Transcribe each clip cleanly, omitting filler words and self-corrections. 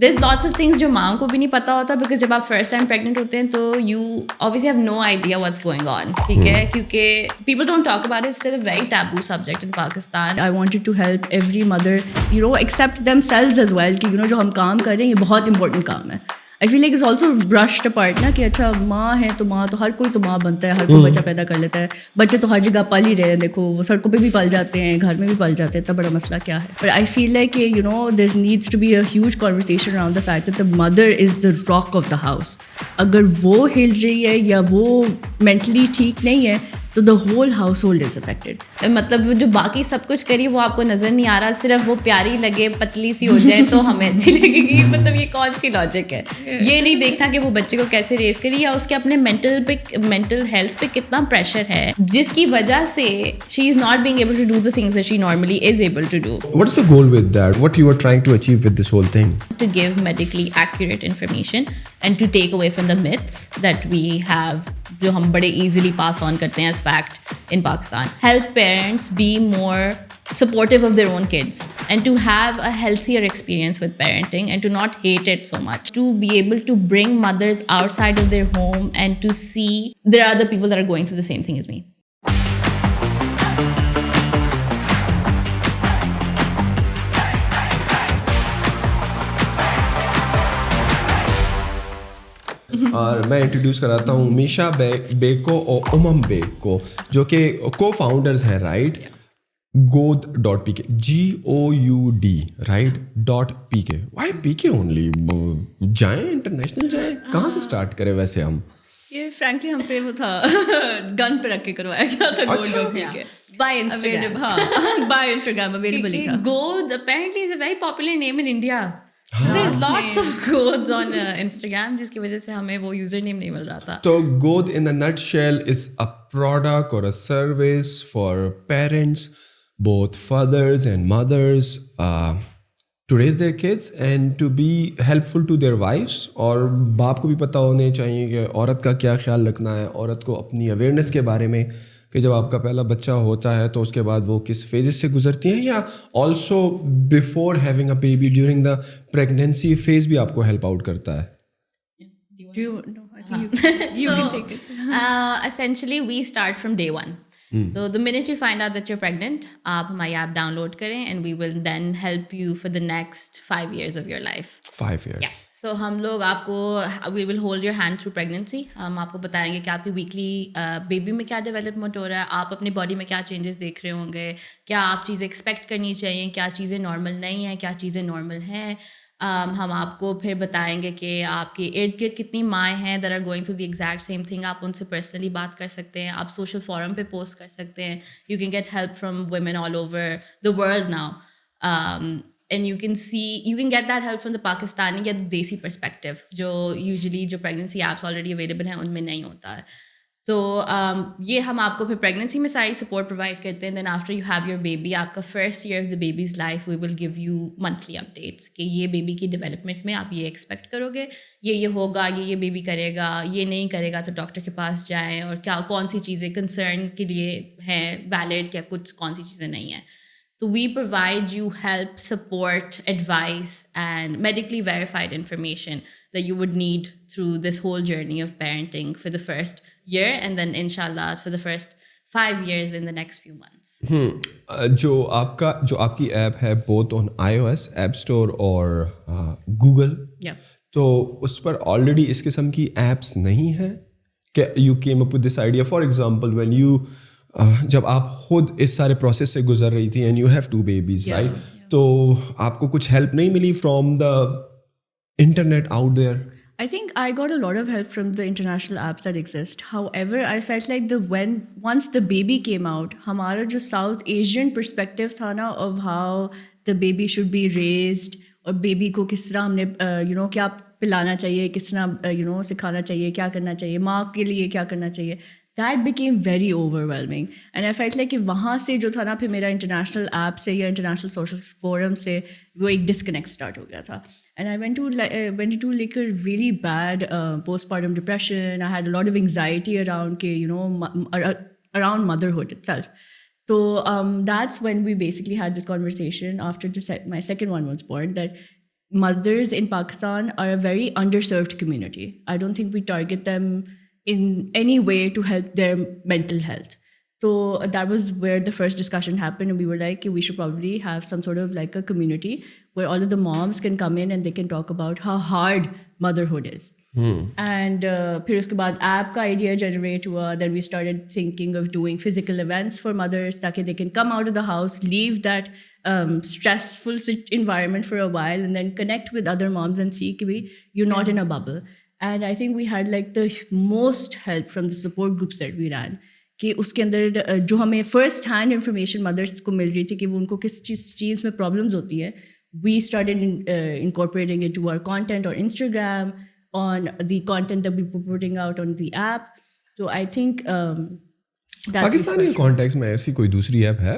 there's lots of things जो माँ को भी नहीं पता होता, because जब आप first time pregnant होते हैं तो you obviously have no idea what's going on, ठीक है, क्योंकि people don't talk about it. It's still a very taboo subject in Pakistan. I wanted to help every mother, accept themselves as well कि जो हम काम कर रहे हैं ये बहुत important काम है. I feel like it's also brushed apart ना कि अच्छा माँ है तो हर कोई तो माँ बनता है, हर कोई बच्चा पैदा कर लेता है, बच्चे तो हर जगह पल ही रहे हैं, देखो वो सड़कों पे भी पल जाते हैं, घर में भी पल जाते हैं, तब बड़ा मसला क्या है. But I feel like there needs to be a huge conversation around the fact that the mother is the rock of the house. अगर वो हिल रही है या वो mentally ठीक नहीं है तो the whole household is affected. मतलब जो बाकी सब कुछ करी वो आपको नज़र नहीं आ रहा, सिर्फ वो प्यारी लगे, पतली सी हो जाए तो हमें अच्छी लगेगी. मतलब ये कौन सी लॉजिक है? ये नहीं देखना कि वो बच्चे को कैसे रेस करी या उसके अपने मेंटल हेल्थ पे कितना प्रेशर है, जिसकी वजह से she is not being able to do the things that she normally is able to do. What's the goal with that? What you are trying to achieve with this whole thing? To give medically accurate information and to take away from the myths that we have, जो हम बड़े easily pass on करते हैं as fact in Pakistan. Help parents be more supportive of their own kids and to have a healthier experience with parenting and to not hate it so much. To be able to bring mothers outside of their home and to see there are other people that are going through the same thing as me. और मैं introduce कराता हूँ Misha Beko और उमम Beko, जो कि co-founders हैं, right, Goud.pk, GOUD, right, .pk. Why PK only? जाएं international जाएं, कहाँ से स्टार्ट करें वैसे हम? ये फ्रैंकली हम पे वो था गन पे रख के करवाया गया था. Goud.pk by Instagram. हाँ, by Instagram available ही था. Goud apparently is a very popular name in India. There's lots of Gouds on Instagram, जिसकी वजह से हमें वो यूजर नेम नहीं मिल रहा था. तो Goud in a nutshell is a product or a service for parents, both fathers and mothers, to raise their kids and to be helpful to their wives. और बाप को भी पता होने चाहिए कि औरत का क्या ख्याल रखना है, औरत को अपनी अवेयरनेस के बारे में कि जब आपका पहला बच्चा होता है तो उसके बाद वो किस फेजेस से गुजरती हैं, या also before having a baby during the pregnancy phase भी आपको हेल्प आउट करता है. Essentially we start from day one. So the minute you find out that you're pregnant, आप हमारी ऐप डाउनलोड करें and we will then help you for the next 5 years of your life. 5 years. Yes. So हम लोग आपको we will hold your hand through pregnancy. हम आपको बताएंगे कि आपकी वीकली बेबी में क्या डेवलपमेंट हो रहा है, आप अपनी बॉडी में क्या चेंजेस देख रहे होंगे, क्या आप चीज़ें एक्सपेक्ट करनी चाहिए, क्या चीज़ें नॉर्मल नहीं हैं, क्या चीज़ें नॉर्मल हैं. हम आपको फिर बताएंगे कि आपके इर्द गिर्द कितनी माएँ हैं that are going through the exact same thing. आप उनसे पर्सनली बात कर सकते हैं, आप सोशल फोरम पे पोस्ट कर सकते हैं. You can get help from women all over the world now. And you can get that help from the Pakistani या देसी perspective, जो usually जो pregnancy apps already available हैं उनमें नहीं होता है. तो ये हम आपको फिर प्रेगनेंसी में सारी सपोर्ट प्रोवाइड करते हैं. Then after you have your baby, आपका first year of the baby's life, we will give you monthly updates कि ये बेबी की डेवलपमेंट में आप ये एक्सपेक्ट करोगे, ये होगा, ये बेबी करेगा, ये नहीं करेगा तो डॉक्टर के पास जाएँ, और क्या कौन सी चीज़ें कंसर्न के लिए हैं वैलिड, क्या कुछ कौन सी चीज़ें नहीं हैं. So we provide you help, support, advice, and medically verified information that you would need through this whole journey of parenting for the first year, and then inshallah for the first 5 years in the next few months. जो आपकी app है both on iOS App Store और Google, तो उस पर already इस किस्म की एप्स नहीं हैं क्या? You came up with this idea, for example, when you जब आप खुद इस सारे प्रोसेस से गुजर रही थी and you have 2 babies, right, तो आपको कुछ हेल्प नहीं मिली from the internet out there? I think I got a lot of help from the international apps that exist. However, I felt like once the baby came out, हमारा जो South Asian perspective था ना of how the baby should be raised, और baby को किस तरह हमने क्या पिलाना चाहिए, किस तरह सिखाना चाहिए, क्या करना चाहिए, माँ के लिए क्या करना चाहिए, that became very overwhelming. And I felt like कि वहाँ से जो था ना, फिर मेरा इंटरनेशनल ऐप से या इंटरनेशनल सोशल फोरम से वो एक डिस्कनेक्ट स्टार्ट हो गया था. And I went into like a really bad postpartum depression. I had a lot of anxiety around around motherhood itself. So that's when we basically had this conversation after my second one was born, that mothers in Pakistan are a very underserved community. I don't think we target them in any way to help their mental health. So that was where the first discussion happened, and we were like, we should probably have some sort of like a community where all of the moms can come in and they can talk about how hard motherhood is. And फिर उसके बाद app का idea generate हुआ. Then we started thinking of doing physical events for mothers ताकि they can come out of the house, leave that stressful environment for a while, and then connect with other moms and see कि you're not in a bubble. And I think we had like the most help from the support groups that we ran. कि उसके अंदर जो हमें first hand information mother's को मिल रही थी कि वो उनको किस चीज़ में प्रॉब्लम्स होती है, we started incorporating into our content on Instagram, on the content that we were putting out on the app. So I think that's Pakistani context में ऐसी कोई दूसरी ऐप है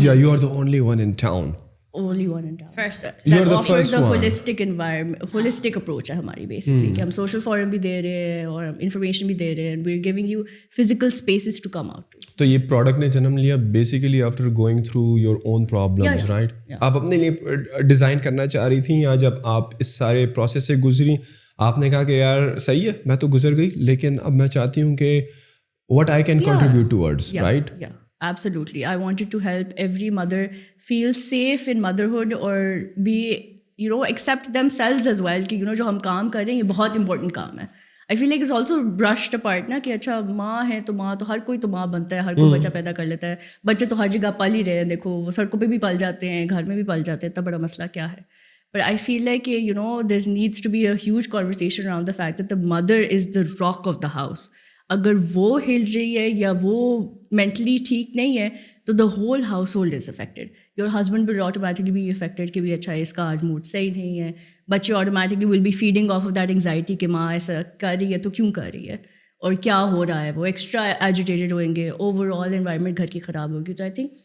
या you are the only one in town? only one in town. First. You're the offers first a one. holistic environment, holistic approach है हमारी basically कि हम social forum भी दे रहे हैं और हम information भी दे रहे हैं, and we're giving you physical spaces to come out to. तो ये प्रोडक्ट ने जन्म लिया basically after going through your own problems, right? आप अपने लिए डिज़ाइन करना चाह रही थी, या जब आप इस सारे प्रोसेस से गुजरी आपने कहा कि यार सही है मैं तो गुजर गई, लेकिन अब मैं चाहती हूँ कि what I can contribute towards, right? Yeah, absolutely. I wanted to help every mother feel safe in motherhood or be, accept themselves as well कि जो हम काम कर रहे हैं ये बहुत important काम है. I feel like it's also brushed apart ना कि अच्छा माँ है तो माँ तो हर कोई तो माँ बनता है, हर कोई बच्चा पैदा कर लेता है, बच्चे तो हर जगह पल ही रहे हैं, देखो वो सड़कों पे भी पल जाते हैं, घर में भी पल जाते हैं, इतना बड़ा मसला क्या है. But I feel like, there needs to be a huge conversation around the fact that the mother is the rock of the house. अगर वो हिल रही है या वो mentally ठीक नहीं है तो the whole household is affected. Your husband will automatically be affected कि भी अच्छा इसका आज मूड सही नहीं है, बच्चे automatically will be feeding off of that anxiety कि माँ ऐसा कर रही है तो क्यों कर रही है और क्या हो रहा है, वो extra agitated होंगे, overall environment घर की ख़राब होगी. So I think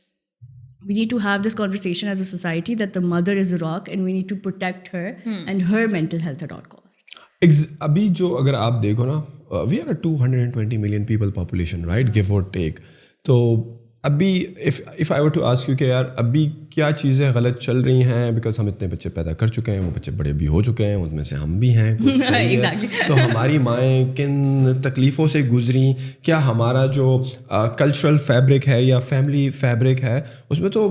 we need to have this conversation as a society that the mother is a rock and we need to protect her and her mental health at all costs. अभी जो अगर आप देखो ना, we are a 220 million people population, right, give or take. तो अभी if I were to ask you कि यार अभी क्या चीज़ें गलत चल रही हैं, बिकॉज हम इतने बच्चे पैदा कर चुके हैं, वो बच्चे बड़े भी हो चुके हैं, उनमें से हम भी हैं कुछ सही है. तो हमारी माएँ किन तकलीफ़ों से गुजरी, क्या हमारा जो कल्चरल फैब्रिक है या फैमिली फैब्रिक है उसमें तो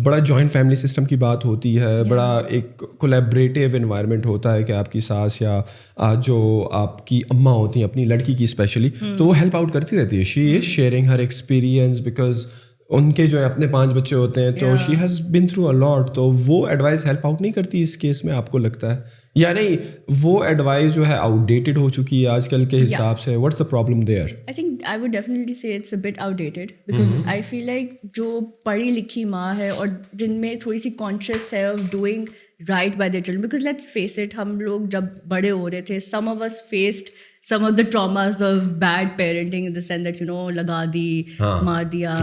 बड़ा जॉइंट फैमिली सिस्टम की बात होती है, बड़ा एक कोलैबोरेटिव इन्वायरमेंट होता है कि आपकी सास या जो आपकी अम्मा होती हैं अपनी लड़की की स्पेशली, तो वो हेल्प आउट करती रहती है. She is sharing her experience because उनके जो है अपने 5 बच्चे होते हैं, तो she has been through a lot. तो वो एडवाइस हेल्प आउट नहीं करती इस केस में, आपको लगता है? या नहीं, वो एडवाइस जो है आउटडेटेड हो चुकी है आजकल के हिसाब से? What's the problem there? I think I would definitely say it's a bit outdated because I feel like जो पढ़ी लिखी माँ है और जिनमें थोड़ी सी कॉन्शियस है of doing right by their children, because let's face it, हम लोग जब बड़े हो रहे थे, some of us faced some of the traumas of bad parenting in the sense that लगा दी, मार दिया,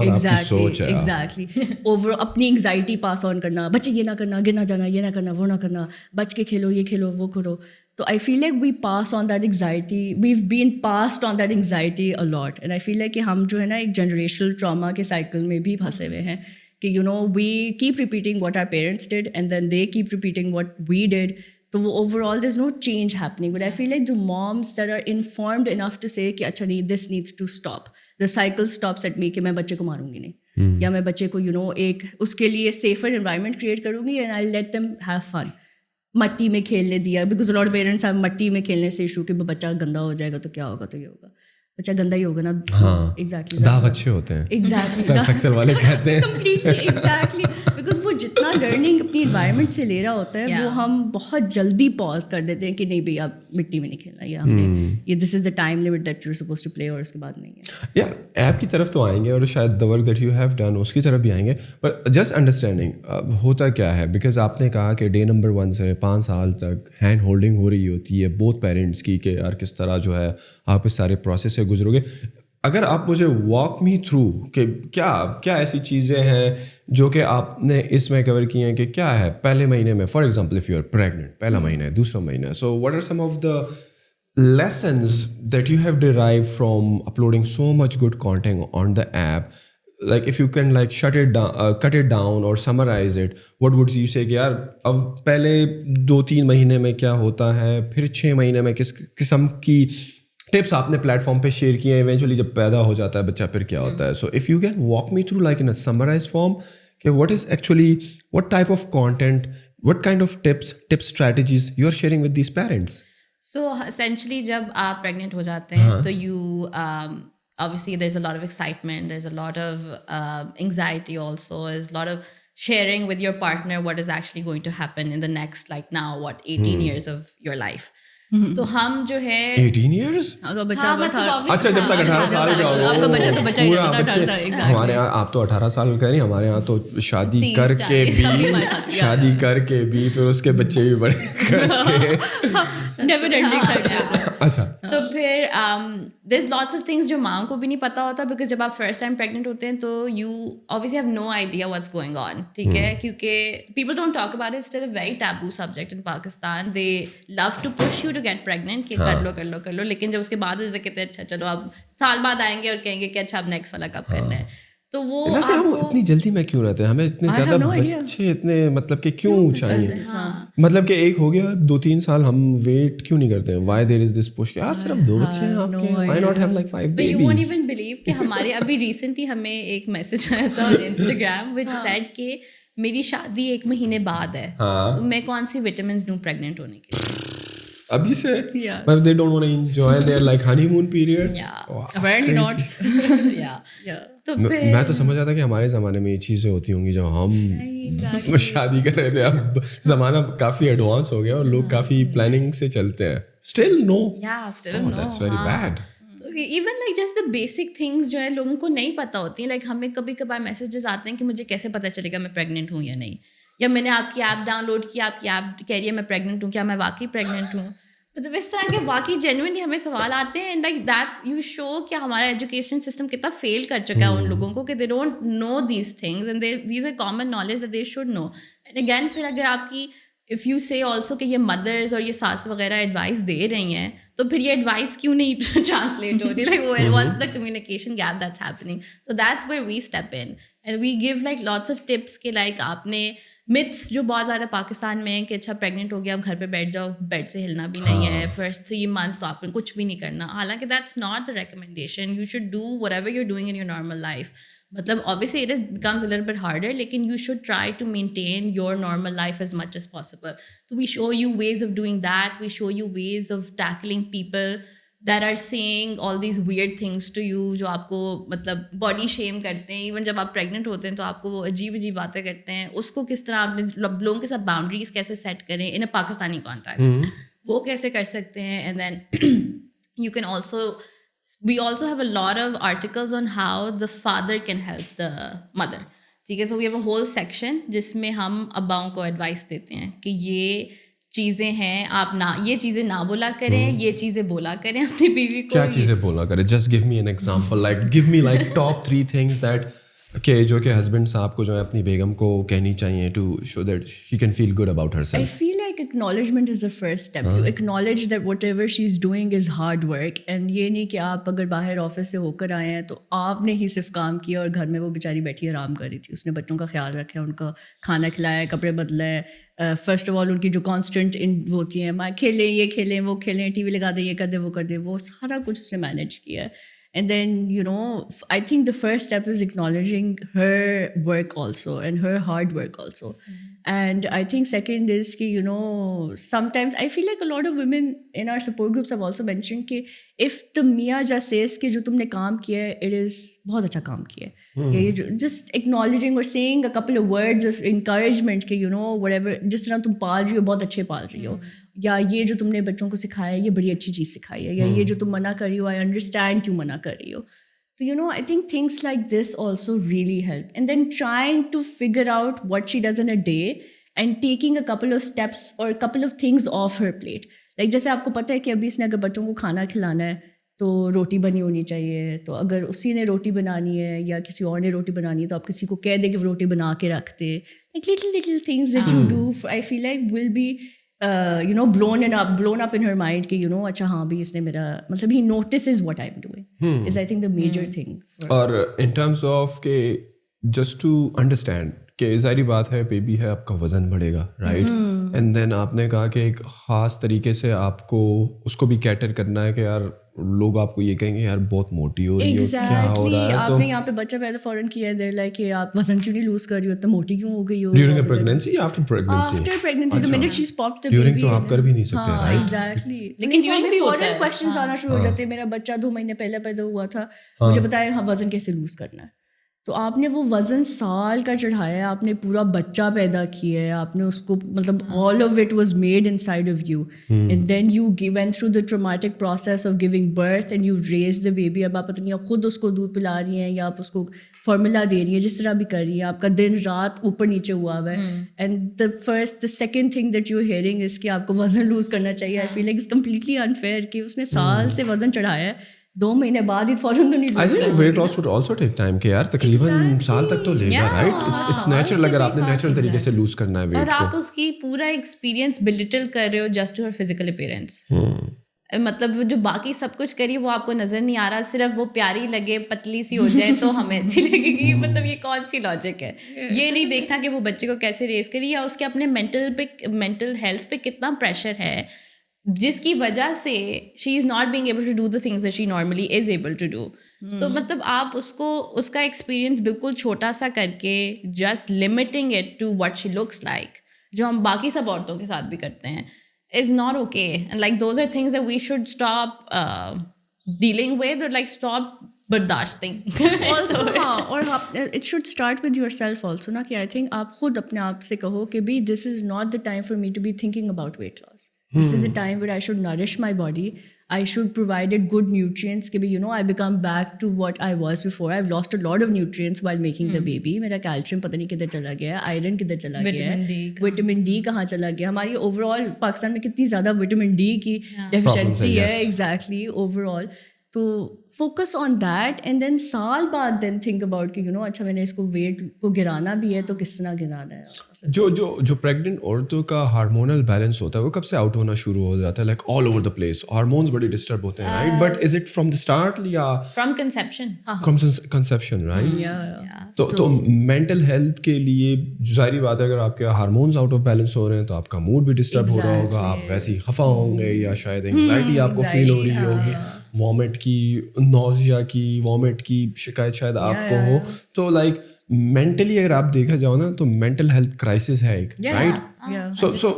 exactly over अपनी anxiety pass on करना, बच्चे ये ना करना, गिर ना जाना, ये ना करना, वो ना करना, बच के खेलो, ये खेलो, वो करो. तो I feel like we pass on that anxiety, we've been passed on that anxiety a lot, and I feel like कि हम जो है ना एक generational trauma के cycle में भी फंसे हुए हैं कि we keep repeating what our parents did and then they keep repeating what we did. So overall there's no change happening, but I feel like the moms that are informed enough to say कि अच्छा नहीं, this needs to stop, the cycle stops at me कि मैं बच्चे को मारूंगी नहीं या मैं बच्चे को एक उसके लिए safer environment create करूंगी and I'll let them have fun. मट्टी में खेलने दिया, because a lot of parents have मट्टी में खेलने से इशू कि बच्चा गंदा हो जाएगा तो क्या होगा, तो ये होगा, बच्चा गंदा ही होगा ना. हाँ, एग्जैक्टली, दाग अच्छे होते हैं, एग्जैक्टली सर्फ एक्सेल वाले कहते हैं. कंप्लीटली, एग्जैक्टली, बिकॉज वो जितना लर्निंग अपनी एनवायरनमेंट से ले रहा होता है वो हम बहुत जल्दी पॉज कर देते हैं कि नहीं भैया मिट्टी में नहीं खेलना, या हमने ये this is the time limit that you are supposed to play, और उसके बाद नहीं है. यार ऐप की तरफ तो आएंगे और शायद the work that you have done उसकी तरफ भी आएंगे, पर जस्ट अंडरस्टैंडिंग होता क्या है, बिकॉज आपने कहा कि डे नंबर 1 से 5 साल तक हैंड होल्डिंग हो रही होती है बोथ पेरेंट्स की कि यार किस तरह जो है आप इस सारे प्रोसेस से गुजरोगे. अगर आप मुझे वॉक मी थ्रू कि क्या क्या ऐसी चीज़ें हैं जो कि आपने इसमें कवर की हैं कि क्या है पहले महीने में, for example if you are pregnant, पहला महीना है, दूसरा महीना है, so what are some of the lessons that you have derived from uploading so much good content on the app, like if you can like cut it down or summarize it, what would you say कि यार अब पहले 2-3 महीने में क्या होता है, फिर 6 महीने में किस किस्म की टिप्स आपने प्लेटफॉर्म पे शेयर किए, इवेंचुअली जब पैदा हो जाता है बच्चा फिर क्या होता है. So if you can walk me through like in a summarise form कि what is actually what type of content, what kind of tips strategies you are sharing with these parents. So essentially जब आप pregnant हो जाते हैं तो you obviously there's a lot of excitement, there's a lot of anxiety also, there's a lot of sharing with your partner what is actually going to happen in the next like now 18 years of your life. तो हम जो है 18 years? अगर बच्चा हाँ, हुआ मतलब था obviously अच्छा, जब तक 18 साल का हो. आपका बच्चा तो बच्चा ही पूरा होता है, बच्चे 18 साल, exactly. हमारे यहाँ आप तो 18 साल कह रही, हमारे यहाँ तो शादी 30, करके 40 भी हमारे साथ भी, शादी करके भी फिर उसके बच्चे भी बड़े करके. Never ending cycle. अच्छा, तो फिर there's lots of things जो माँ को भी नहीं पता होता, because जब आप फर्स्ट टाइम प्रेग्नेंट होते हैं तो you obviously have no idea what's going on, ठीक है, क्योंकि people don't talk about it, it's still a very taboo subject in Pakistan. They love to push you to get pregnant कि कर लो, लेकिन जब उसके बाद हो जाता है कहते हैं अच्छा चलो अब साल बाद आएंगे और कहेंगे कि अच्छा अब नेक्स्ट वाला कब करना है. तो वो वैसे हम इतनी जल्दी में क्यों रहते हैं, हमें इतने I have ज्यादा no idea. बच्चे इतने मतलब कि क्यों चाहिए, मतलब कि एक हो गया 2-3 साल हम वेट क्यों नहीं करते हैं, why there is this push कि यार सिर्फ 2 बच्चे हैं आपके, why not have like 5 But you won't babies. even believe कि हमारे अभी रिसेंटली हमें एक मैसेज आया था on Instagram which said कि मेरी शादी 1 महीने बाद है, तो मैं कौन सी विटामिन्स लूँ प्रेग्नेंट होने के लिए. अभी से Yes. but they don't want to enjoy their like honeymoon period. Yeah. Wow, Apparently not. crazy. Yeah. तो मैं तो समझ रहा था कि हमारे ज़माने में ये चीज़ें होती होंगी जब हम शादी कर रहे थे. अब ज़माना काफ़ी एडवांस हो गया और लोग काफ़ी प्लानिंग से चलते हैं. Still no. Yeah, still Oh, no. that's very bad. Even like just the basic things जो है लोगों को नहीं पता होती हैं. लाइक हमें कभी कभार मैसेजेस आते हैं कि मुझे कैसे पता चलेगा मैं प्रेग्नेंट हूँ या नहीं, या मैंने आपकी ऐप डाउनलोड की, आपकी ऐप कह रही है मैं प्रेग्नेंट हूँ, क्या मैं वाकई प्रेग्नेंट हूँ. मतलब इस तरह के वाकई जेन्युइनली हमें सवाल आते हैं. And like that's you show कि हमारा एजुकेशन सिस्टम कितना फेल कर चुका है उन लोगों को कि they don't know these things and these are common knowledge that they should know. And again फिर अगर आपकी इफ़ यू से ऑल्सो कि ये मदर्स और ये सास वगैरह एडवाइस दे रही हैं तो फिर ये एडवाइस क्यों नहीं ट्रांसलेट हो रही, like what's the communication gap that's happening. तो that's where we step in and we give like lots of tips के लाइक आपने मिथ्स जो बहुत ज़्यादा पाकिस्तान में है कि अच्छा प्रेग्नेंट हो गया अब घर पे बैठ जाओ, बेड से हिलना भी नहीं है, फर्स्ट 3 months तो आपने कुछ भी नहीं करना. हालांकि that's not the recommendation. You should do whatever you are doing in your normal life. मतलब obviously it becomes a little bit harder, लेकिन you should try to maintain your normal life as much as possible. So we show you ways of doing that. We show you ways of tackling people that are saying all these weird things to you, जो आपको मतलब body shame करते हैं. Even जब आप pregnant होते हैं तो आपको वो अजीब अजीब बातें करते हैं. उसको किस तरह आपने लोगों के साथ boundaries कैसे set करें in a Pakistani context, वो कैसे कर सकते हैं. And then you can also we also have a lot of articles on how the father can help the mother. ठीक है, so we have a whole section जिसमें हम अब्बाओं को एडवाइस देते हैं कि ये चीज़ें हैं, आप ना ये चीज़ें ना बोला करें, ये चीज़ें बोला करें अपनी बीवी को. क्या चीज़ें बोला करें? Just give me an example, like give me like top 3 things that जो कि हस्बैंड साहब को जो है अपनी बेगम को कहनी चाहिए to show that she can feel good about I herself. feel like acknowledgement is the first step. You acknowledge that whatever she's doing is hard work. And ये नहीं कि आप अगर बाहर ऑफिस से होकर आए हैं तो आपने ही सिर्फ काम किया और घर में वो बेचारी बैठी आराम कर रही थी. उसने बच्चों का ख्याल रखा है, उनका खाना खिलाया, कपड़े बदले. फर्स्ट ऑफ ऑल उनकी जो कॉन्स्टेंट वो होती हैं, माँ खेलें, ये खेलें, वो खेलें, टीवी लगा दे, ये कर दे, वो कर दे, वो सारा कुछ उसने मैनेज किया. And then, you know, I think the first step is acknowledging her work also and her hard work also. And I think second is कि, you know, sometimes I feel like a lot of women in our support groups have also mentioned कि if the Mia just says कि जो तुमने काम किया है, it is बहुत अच्छा काम किया है. Just acknowledging or saying a couple of words of encouragement कि, you know, whatever, जिस तरह तुम पाल रही हो, बहुत अच्छे पाल रही हो. या ये जो तुमने बच्चों को सिखाया है, ये बड़ी अच्छी चीज़ सिखाई है. या ये जो तुम मना कर रही हो, आई अंडरस्टैंड क्यों मना कर रही हो. तो you know I think things like this also really help. And then trying to figure out what she does in a day and taking a couple of steps और couple of things of her plate. Like जैसे आपको पता है कि अभी इसने अगर बच्चों को खाना खिलाना है तो रोटी बनी होनी चाहिए. तो अगर उसी ने रोटी बनानी है या किसी और ने रोटी बनानी है तो आप किसी को कह दे कि वो रोटी बना के रख दे. Like little things that you do, I feel like will be you know blown up in her mind कि you know अच्छा हाँ भी इसने मेरा मतलब he notices what I'm doing is I think the major thing. और इन terms of के just to understand कि ज़ाहिर बात है बेबी है, आपका वज़न बढ़ेगा, राइट, एंड देन आपने कहा कि एक ख़ास तरीके से आपको उसको भी कैटर करना है कि यार लोग आपको ये कहेंगे यार बहुत मोटी हो रही हो, क्या हो रहा है। आपने यहाँ पे बच्चा पैदा फौरन किया है, लाइक कि आप वजन क्यों नहीं लूज कर रही हो, इतना मोटी क्यों हो गई हो। During a pregnancy, after pregnancy? After pregnancy the minute she popped the during baby, तो आप कर भी नहीं सकते, राइट? एग्जैक्टली। लेकिन during भी होता है। क्वेश्चंस आना शुरू हो जाते हैं। मेरा बच्चा 2 महीने पहले पैदा हुआ था, मुझे बताया हाँ वजन कैसे लूज करना है। तो आपने वो वज़न साल का चढ़ाया है, आपने पूरा बच्चा पैदा किया है, आपने उसको मतलब all of it was made inside of you, and then you went through the traumatic process of giving birth and you raise the baby. अब आप पता नहीं आप खुद उसको दूध पिला रही हैं या आप उसको फॉर्मूला दे रही हैं, जिस तरह भी कर रही हैं, आपका दिन रात ऊपर नीचे हुआ है। And the second thing that you hearing is कि आपको वज़न लूज करना चाहिए। आई feel like it's completely unfair कि उसने साल से वज़न चढ़ाया है, 2 महीने बाद ही फौरन तो नहीं। I think weight loss would also take time कि यार तकरीबन साल तक तो लेगा, राइट? इट्स नेचुरल अगर आपने नेचुरल तरीके से लूज करना है वेट और को। आप उसकी पूरा एक्सपीरियंस बिलिटल कर रहे हो just to her physical appearance. मतलब जो बाकी सब कुछ करी वो आपको नजर नहीं आ रहा, सिर्फ वो प्यारी लगे, पतली सी हो जाए तो हमें अच्छी लगेगी। मतलब ये कौन सी लॉजिक है? ये नहीं देखना कि वो बच्चे को कैसे रेस करी या उसके अपने मेंटल हेल्थ पे कितना प्रेशर है, जिसकी वजह से she is not being able to do the things that she normally is able to do. तो मतलब आप उसको उसका एक्सपीरियंस बिल्कुल छोटा सा करके just limiting it to what she looks like, जो हम बाकी सब औरतों के साथ भी करते हैं, is not okay. And like those are things that we should stop dealing with, or like stop bardashting. Also हाँ, और it should start with yourself also ना, कि I think आप खुद अपने आप से कहो कि भी this is not the time for me to be thinking about weight loss. This is the time where I should nourish my body. I should provide it good nutrients कि भी I become back to what I was before. I've lost a lot of nutrients while making the baby. मेरा calcium पता नहीं किधर चला गया है, iron किधर चला गया है, विटामिन डी कहाँ चला गया। हमारी ओवरऑल पाकिस्तान में कितनी ज़्यादा विटामिन डी की डेफिशिएंसी है, एग्जैक्टली ओवरऑल। तो focus on that and then साल बाद देन थिंक अबाउट कि अच्छा मैंने इसको वेट को गिराना भी है तो किस तरह गिराना है। जो प्रेग्नेंट औरतों का हार्मोनल बैलेंस होता है वो कब से आउट होना शुरू हो जाता है? Like all over the place hormones बड़े डिस्टर्ब होते हैं, right? But is it from the start या फ्रॉम कंसेप्शन? Conception, right? तो मेंटल हेल्थ के लिए जाहिर बात है अगर आपके हार्मोन्स आउट ऑफ बैलेंस हो रहे हैं तो आपका मूड भी डिस्टर्ब हो रहा होगा, आप वैसे ही खफा होंगे या शायद एंग्जाइटी आपको फील हो रही होगी, वॉमिट की, नोजिया की, वॉमिट की शिकायत शायद आपको हो। तो लाइक मेंटली अगर आप देखा जाओ ना तो मेंटल हेल्थ क्राइसिस है एक, राइट? सो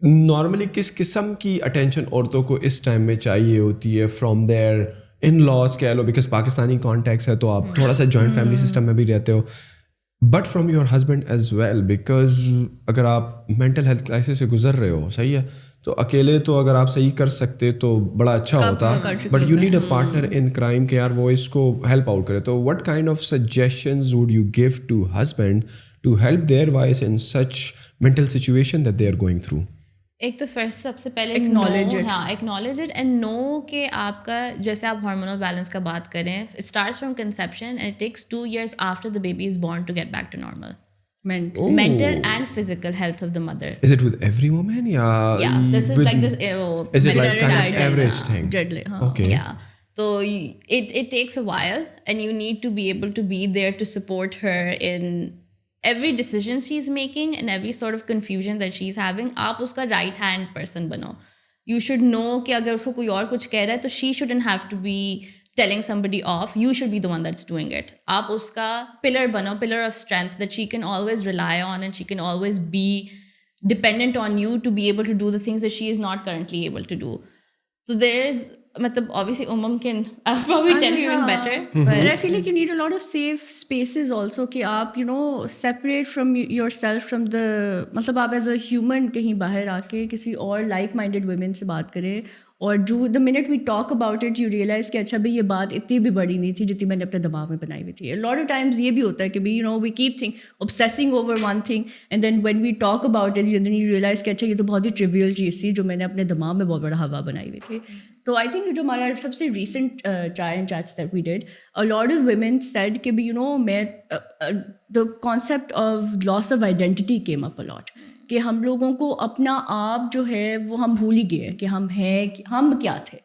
नॉर्मली किस किस्म की अटेंशन औरतों को इस टाइम में चाहिए होती है फ्रॉम देयर इन लॉज कह लो, बिकॉज पाकिस्तानी कॉन्टेक्स्ट है तो आप थोड़ा सा जॉइंट फैमिली सिस्टम में भी रहते हो, but from your husband as well, because अगर आप मेंटल हेल्थ क्राइसिस से गुजर रहे हो, सही है, तो अकेले तो अगर आप सही कर सकते तो बड़ा अच्छा होता, but you need a partner in crime के यार वो इसको हेल्प आउट करे। तो what kind of suggestions would you give to husband to help their wife in such mental situation that they are going through? एक तो first सबसे पहले एक्नॉलेज इट एंड नो कि आपका, जैसे आप हार्मोनल बैलेंस का बात करें, it starts from conception and it takes 2 years after the baby is born to get back to normal mental and physical health of the mother. Is it with every woman? Yeah, this is like this. Is it like kind of average thing? Deadly, okay. Yeah. So it takes a while, and you need to be able to be there to support her in every decision she's making and every sort of confusion that she's having. आप उसका right hand person बनो. You should know कि अगर उसको कोई और कुछ कह रहा है तो she shouldn't have to be telling somebody off. You should be the one that's doing it. आप उसका pillar बनो, pillar of strength that she can always rely on and she can always be dependent on you to be able to do the things that she is not currently able to do. So there's, मतलब obviously Ummam can probably tell you even better. But I feel like you need a lot of safe spaces also कि आप separate from yourself from the, मतलब आप as a human कहीं बाहर आके किसी और like minded women से बात करें, और जो the minute we talk about it you realize कि अच्छा भाई ये बात इतनी भी बड़ी नहीं थी जितनी मैंने अपने दिमाग में बनाई हुई थी। लॉट ऑफ टाइम्स ये भी होता है कि भी we keep thing obsessing over one thing and then when we talk about it then you realize कि अच्छा ये तो बहुत ही ट्रिवियल चीज़ थी जो मैंने अपने दिमाग में बहुत बड़ा हवा बनाई हुई थी। तो आई थिंक जो हमारा सबसे recent chai and chats that we did, a lot of women said कि you know the concept of loss of identity came up a lot. कि हम लोगों को अपना आप जो है वो हम भूल ही गए कि हम हैं, हम क्या थे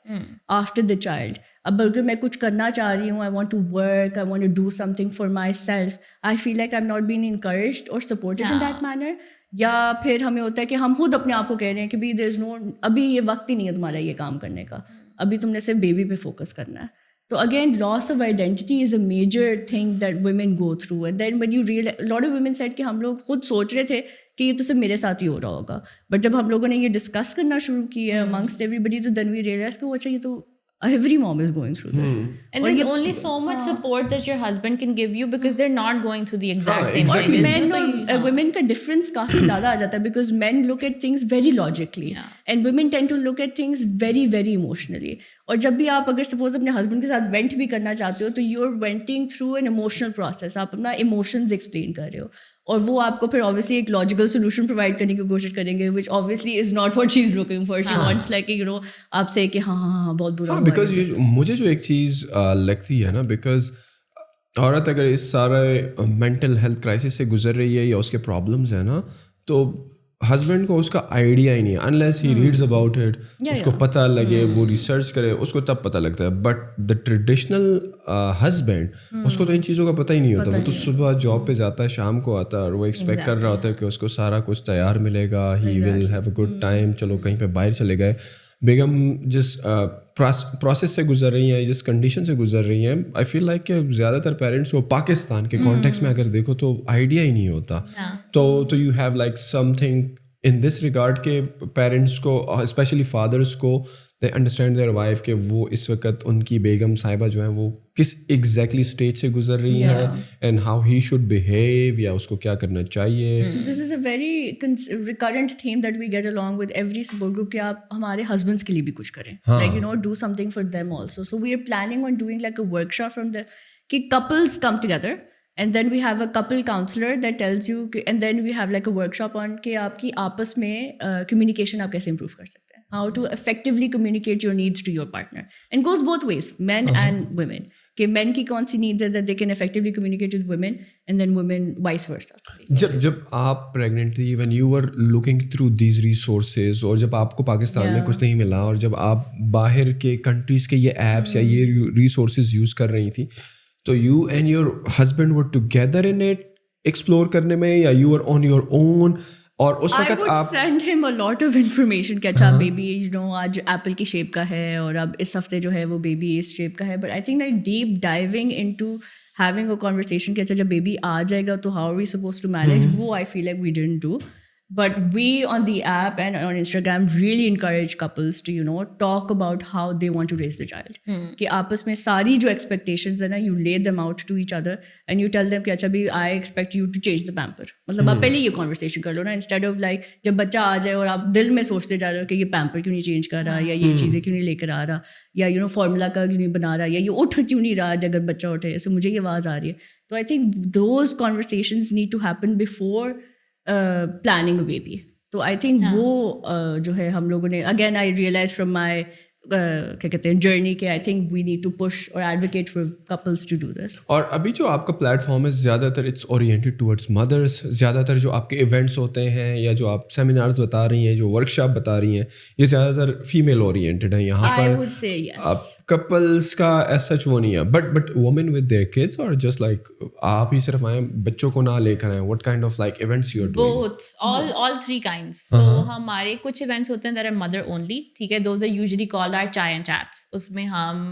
आफ्टर द चाइल्ड. अब अगर मैं कुछ करना चाह रही हूँ, I want to work, I want to do something for myself, I feel like I am not been encouraged और सपोर्टेड इन दैट मैनर. या फिर हमें होता है कि हम खुद अपने आप को कह रहे हैं कि भी देयर इज नो, अभी ये वक्त ही नहीं है तुम्हारा ये काम करने का, अभी तुमने सिर्फ बेबी पे फोकस करना है. So again, loss of identity is a major thing that women go through. And then when you realize, a lot of women said कि हम लोग खुद सोच रहे थे कि ये तो सिर्फ मेरे साथ ही हो रहा होगा. But जब हम लोगों ने ये डिस्कस करना शुरू किया amongst everybody, तो then we realized कि वो अच्छा ये तो every mom is going through this. And there's only so much support that your husband can give you because they're not going through the exact same exactly. thing. Men और women का difference काफ़ी ज़्यादा आ जाता है because men look at things very logically and women tend to look at things very very emotionally. और जब भी आप अगर सपोज अपने हस्बैंड के साथ वेंट भी करना चाहते हो तो you are venting through an emotional process, आप अपना इमोशंस एक्सप्लेन कर रहे हो और वो आपको फिर ऑब्वियसली एक लॉजिकल सोल्यूशन प्रोवाइड करने की कोशिश करेंगे which obviously is not what she is looking for. She wants like you no आपसे कि हाँ हाँ हाँ बहुत बुरा हुआ. बिकॉज मुझे जो एक चीज़ लगती है ना, बिकॉज औरत अगर इस सारे मेंटल हेल्थ क्राइसिस से गुजर रही है या उसके प्रॉब्लम्स है ना, तो हस्बैंड को उसका आइडिया ही नहीं है unless he reads about it, उसको पता लगे, वो रिसर्च करे, उसको तब पता लगता है. बट द ट्रेडिशनल हस्बैंड उसको तो इन चीज़ों का पता ही नहीं होता. वो तो सुबह जॉब पे जाता है, शाम को आता है और वो एक्सपेक्ट कर रहा होता है कि उसको सारा कुछ तैयार मिलेगा, he will have a good time, चलो कहीं पे बाहर चले गए. बेगम जिस प्रोसेस से गुजर रही हैं, जिस कंडीशन से गुजर रही हैं, आई फील लाइक कि ज़्यादातर पेरेंट्स को पाकिस्तान के कॉन्टेक्स्ट में अगर देखो तो आइडिया ही नहीं होता. तो you have like something in this regard के पेरेंट्स को, स्पेशली फादर्स को, दे अंडरस्टैंड देयर वाइफ कि वो इस वक्त उनकी बेगम साहिबा जो है वो किस एग्जैक्टली स्टेज से गुजर रही हैं and how he should behave, या उसको क्या करना चाहिए. This is a very recurrent theme that we get along with every support group कि आप हमारे हस्बैंड्स के लिए भी कुछ करें, like you know do something for them also. So we are planning on doing like a workshop from the कि couples come together and then we have a couple counselor that tells you, and then we have like a workshop on कि आपकी आपस में communication आप कैसे improve कर सकते हैं, how to effectively communicate your needs to your partner, and goes both ways, men and women. कि men की कौन सी needs है that they can effectively communicate with women, and then women vice versa. जब आप pregnant थी, when you were looking through these resources, और जब आपको पाकिस्तान में कुछ नहीं मिला और जब आप बाहर के कंट्रीज के ये एप्स या ये रिसोर्सेज यूज़ कर रही थी, तो you and your husband were together in it explore करने में, या you are on your own? और उस वक्त आप send him a lot of information कि अच्छा बेबी यू नो आज एप्पल की शेप का है और अब इस हफ्ते जो है वो बेबी इस शेप का है. But I think like deep diving into having a conversation कि अच्छा जब बेबी आ जाएगा तो how are we suppose to manage, वो I feel like we didn't do. But we on the app and on Instagram really encourage couples to, you know, talk about how they want to raise the child. कि आपस में सारी जो expectations है ना, you lay them out to each other and you tell them कि अच्छा भी I expect you to change the pamper. मतलब आप पहले ये conversation कर लो ना, instead of like जब बच्चा आ जाए और आप दिल में सोचते जा रहे हो कि ये pamper क्यों नहीं change कर रहा, या ये चीज़ें क्यों नहीं लेकर आ रहा, या you know formula का क्यों नहीं बना रहा, या ये उठ क्यों नहीं रहा अगर बच्चा उठे, ऐसे मुझे ये आवाज़ आ रही है. तो I think those conversations need to happen before planning a baby. तो आई थिंक वो जो है हम लोगों ने again I realise from my क्या कहते हैं जर्नी के I think we need to push और advocate for couples to do this. और अभी जो आपका प्लेटफॉर्म है ज़्यादातर इट्स ओरिएंटेड टुवर्ड्स मदर्स, ज़्यादातर जो आपके इवेंट्स होते हैं या जो आप सेमिनार्स बता रही हैं, जो वर्कशॉप बता रही हैं, ये ज़्यादातर फीमेल ओरिएंटेड है. यहाँ पर आप कपल्स का ऐसा सच वो नहीं है, but women with their kids, और जस्ट लाइक आप ही सिर्फ आए बच्चों को ना लेकर आए, what kind of like events you are doing? Both, all three kinds. So हमारे कुछ इवेंट्स होते हैं that are mother only, ठीक है, those are usually called our chai and chats. उसमें हम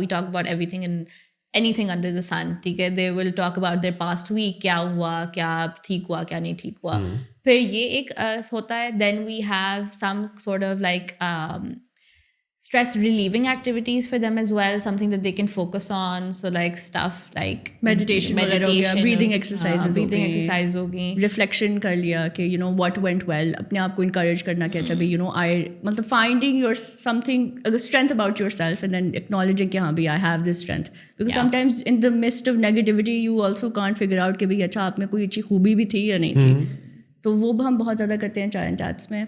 we talk about everything and anything under the sun, ठीक है. They will talk about their past week, क्या हुआ, क्या ठीक हुआ, क्या नहीं ठीक हुआ. फिर ये एक होता है. Then we have some sort of like stress relieving activities for them as well, something that they can focus on. So like stuff like meditation breathing exercises होगी, reflection कर लिया कि you know what went well, अपने आप को encourage करना कि अच्छा भी you know I मतलब finding your something a strength about yourself and then acknowledging कि हाँ भी I have this strength, because sometimes in the midst of negativity you also can't figure out कि भाई अच्छा आप में कोई अच्छी खूबी भी थी या नहीं थी. तो वो हम बहुत ज़्यादा करते हैं चाय एंड चैट्स में.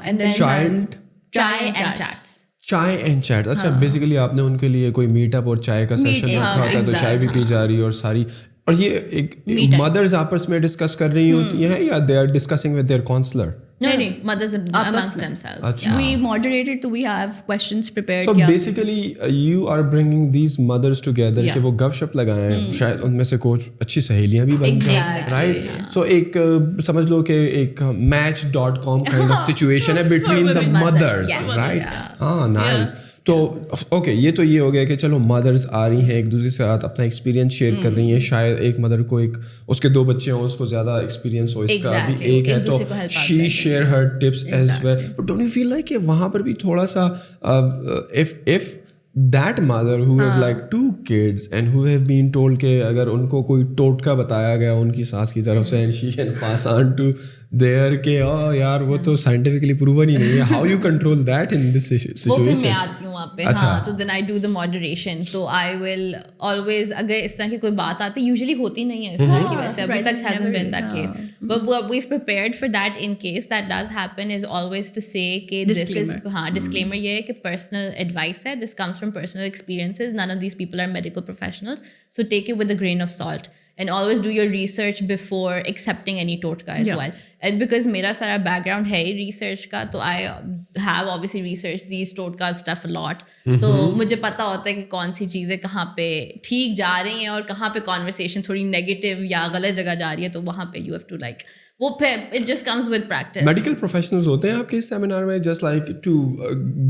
and then chai and chats. चाय एंड चैट. अच्छा, बेसिकली आपने उनके लिए कोई मीटअप और चाय का सेशन रखा होता है, तो चाय भी पी जा रही है और सारी, और ये एक मदर्स आपस में डिस्कस कर रही होती हैं या they are discussing with their counselor? No, नहीं, mothers amongst themselves. अच्छा. We moderated, so we have questions prepared. So basically you are bringing these mothers together कि वो गपशप लगाएं, शायद उनमें से कुछ अच्छी सहेलियां भी बन जाएं, राइट? So एक समझ लो कि एक match.com kind of situation है between the mothers, right? हाँ, nice. तो ओके, ये तो ये हो गया कि चलो मदर्स आ रही हैं एक दूसरे के साथ अपना एक्सपीरियंस शेयर कर रही हैं. शायद एक मदर को एक उसके 2 बच्चे हों, उसको ज़्यादा एक्सपीरियंस हो इसका भी एक है, तो she share her tips as well. But don't you feel like कि वहाँ पर भी थोड़ा सा if that mother who have like 2 kids and who have been told कि अगर उनको कोई टोटका बताया गया उनकी सास की तरफ से and she can pass on to their के यार वो तो scientifically proven ही नहीं है, how you control that in this situation? वो फिर मैं आती हूँ वहाँ पे. हाँ, तो then I do the moderation. तो I will always, अगर इस तरह की कोई बात आती, usually होती नहीं है इस तरह की, वैसे अभी तक hasn't been that case. But what we've prepared for that in case that does happen is always to say कि this is, हाँ, disclaimer ये है कि personal advice है, this comes from personal experiences. None of these people are medical professionals, so take it with a grain of salt and always do your research before accepting any totka as well. And because मेरा सारा background है research का, तो I have obviously researched these totka stuff a lot. तो मुझे पता होता है कि कौन सी चीज़ें कहाँ पे ठीक जा रही हैं और कहाँ पे conversation थोड़ी negative या गलत जगह जा रही है, तो वहाँ पे you have to like वो it just comes with practice. Medical professionals होते हैं आपके इस सेमिनार में, just like to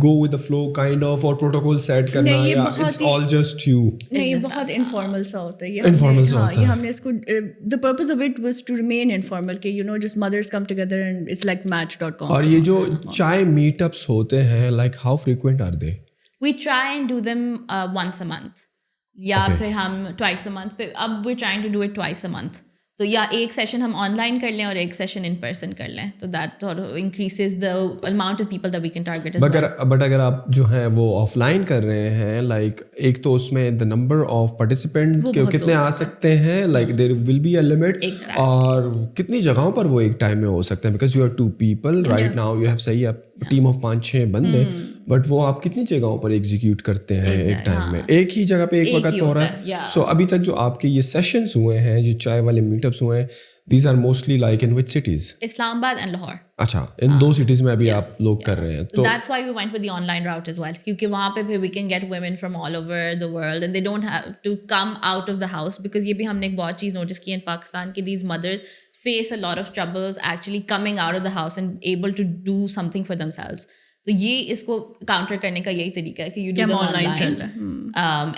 go with the flow kind of, और protocol set करना, या it's all just you? नहीं, बहुत informal सा होता है. Informal सा होता है. ये हमने इसको the purpose of it was to remain informal कि you know just mothers come together and it's like match.com. और ये जो चाय meetups होते हैं, like how frequent are they? We try and do them once a month. या फिर हम twice a month पे, अब we're trying to do it twice a month. तो या एक सेशन हम ऑनलाइन कर लें और एक सेशन इन पर्सन कर लें, तो that increases the amount of people that we can target. But अगर आप जो है वो ऑफलाइन कर रहे हैं, लाइक एक तो उसमें द नंबर ऑफ पार्टिसिपेंट कितने आ सकते हैं, like there will be a limit, और कितनी जगहों पर वो एक टाइम में हो सकते हैं, because you are 2 people right now, you have सही टीम ऑफ 5-6 बंदे, बट वो आप कितनी जगहों पर एग्जीक्यूट करते हैं एक टाइम में, एक ही जगह पे एक वक्त हो रहा है. सो अभी तक जो आपके ये सेशंस हुए हैं, जो चाय वाले मीटअप्स हुए हैं, these are mostly like in which cities? Islamabad and Lahore. अच्छा, इन 2 cities में अभी आप लोग कर रहे हैं. तो that's why we went with the online route as well, क्योंकि वहाँ पे फिर we can get women from all over the world and they don't have to come out of the house, because ये भी हमने एक बहुत चीज़ नोटिस की in पाकिस्तान कि these mothers face a lot of troubles actually coming out of the house and able to do something for themselves. तो ये इसको काउंटर करने का यही तरीका है कि you do them online,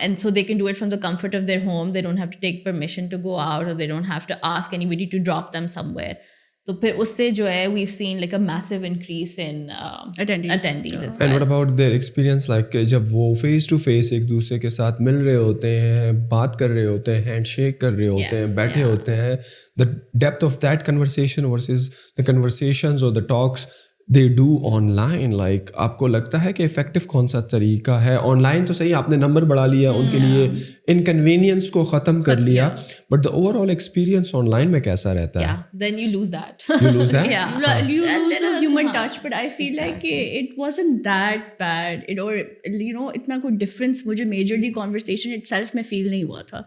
and so they can do it from the comfort of their home. They don't have to take permission to go out, or they don't have to ask anybody to drop them somewhere. तो फिर उससे जो है we've seen like a massive increase in attendees as well. And what about their experience, like जब वो face to face एक दूसरे के साथ मिल रहे होते हैं, बात कर रहे होते हैं, हैंडशेक कर रहे होते हैं, बैठे होते हैं, the depth of that conversation versus the conversations or the talks they do online, like आपको लगता है कि इफेक्टिव कौन सा तरीका है? ऑनलाइन तो सही, आपने नंबर बढ़ा लिया, उनके लिए इनकन्वीनियंस को ख़त्म कर लिया, but the overall experience online में कैसा रहता है? Then you lose that. You lose that? You lose the human touch, but I feel like it wasn't that bad. Or you know, इतना कोई difference मुझे majorly conversation itself में feel नहीं हुआ था.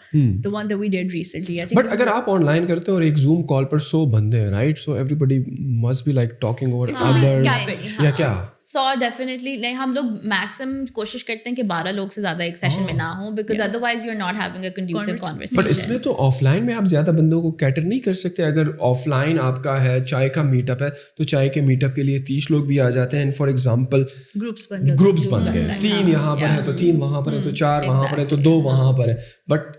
The one that we did recently, I think. But अगर आप online करते हो और एक Zoom कॉल पर 100 बंदे हैं, right? So everybody must be like talking over others. या क्या? So definitely नहीं, हम लोग मैक्सिमम कोशिश करते हैं कि 12 लोग से ज़्यादा एक सेशन में ना हो, because otherwise you're not having a conducive conversation. But इसमें तो ऑफलाइन में आप ज़्यादा बंदों को कैटर नहीं कर सकते. अगर ऑफलाइन आपका है, चाय का मीटअप है, तो चाय के मीटअप के लिए 30 लोग भी आ जाते हैं, फॉर एग्जाम्पल ग्रुप्स बन गए, 3 यहाँ पर है तो 3 वहाँ पर है तो 4 वहाँ पर है तो 2 वहाँ पर है, बट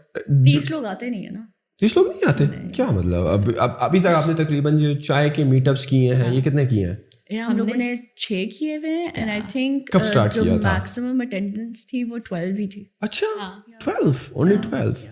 30 लोग आते नहीं है ना. 30 लोग नहीं आते? क्या मतलब? अभी तक आपने तकरीबन जो चाय के मीटअप्स किए हैं, ये कितने किए हैं? हम लोगों ने 6 किए हुए हैं, एंड आई थिंक कब स्टार्ट जो किया था? मैक्सिमम अटेंडेंस थी वो 12 ही थी. अच्छा, 12, only 12.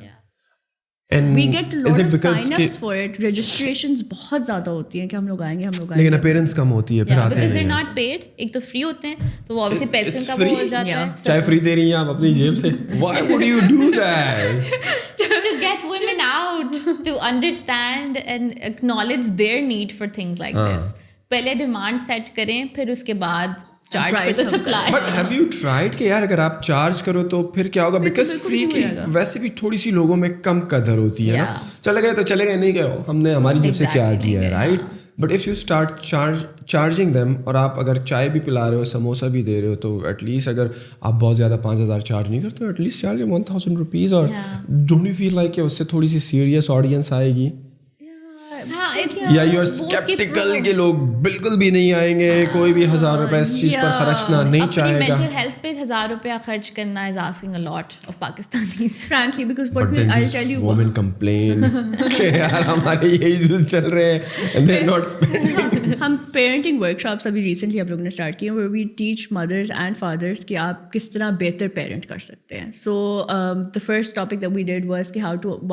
And we get a lot of sign-ups for it. Registrations बहुत ज़्यादा होती हैं कि हम लोग आएंगे. लेकिन अपेयरेंस कम होती है, फिर आते हैं. Because they're not paid. एक तो फ्री होते हैं, तो वो obviously पैसे का वो हो जाता है. चाय फ्री दे रही हैं आप अपनी जेब से. Why would you do that? Just to get women out to understand and acknowledge their need for things like this. पहले डिमांड सेट करें, फिर उसके बाद charge for price the हम supply. But have you tried कि यार अगर आप चार्ज करो तो फिर क्या होगा, बिकॉज बिल्कुल फ्री की होएगा। वैसे भी थोड़ी सी लोगों में कम कदर होती है ना, Yeah. चले गए तो चले गए, नहीं गए हमने हमारी जेब से क्या Exactly, किया है, नहीं गए, राइट. हाँ. But if you start charging them, और आप अगर चाय भी पिला रहे हो, समोसा भी दे रहे हो, तो एटलीस्ट अगर आप बहुत ज़्यादा 5,000 चार्ज नहीं करते हो, एटलीस्ट चार्ज 1,000 रुपीज़. और डोंट यू फील लाइक कि उससे थोड़ी सी सीरियस ऑडियंस आएगी, हाँ, या यू आर स्केप्टिकल कि लोग बिल्कुल भी नहीं आएंगे, कोई भी 1,000 रुपए इस चीज़ पर खर्चना नहीं अपनी चाहेगा. mental health पे 1,000 रुपया खर्च करना is asking a lot of Pakistanis. frankly, because But then I'll these tell you women complain कि यार हमारे ये इश्यूज चल रहे हैं and they're not spending. हम पेरेंटिंग वर्कशॉप्स अभी रिसेंटली आप लोगों ने स्टार्ट किए, where we teach mothers and fathers कि आप किस तरह बेहतर पेरेंट कर सकते हैं. So the first topic that we did was कि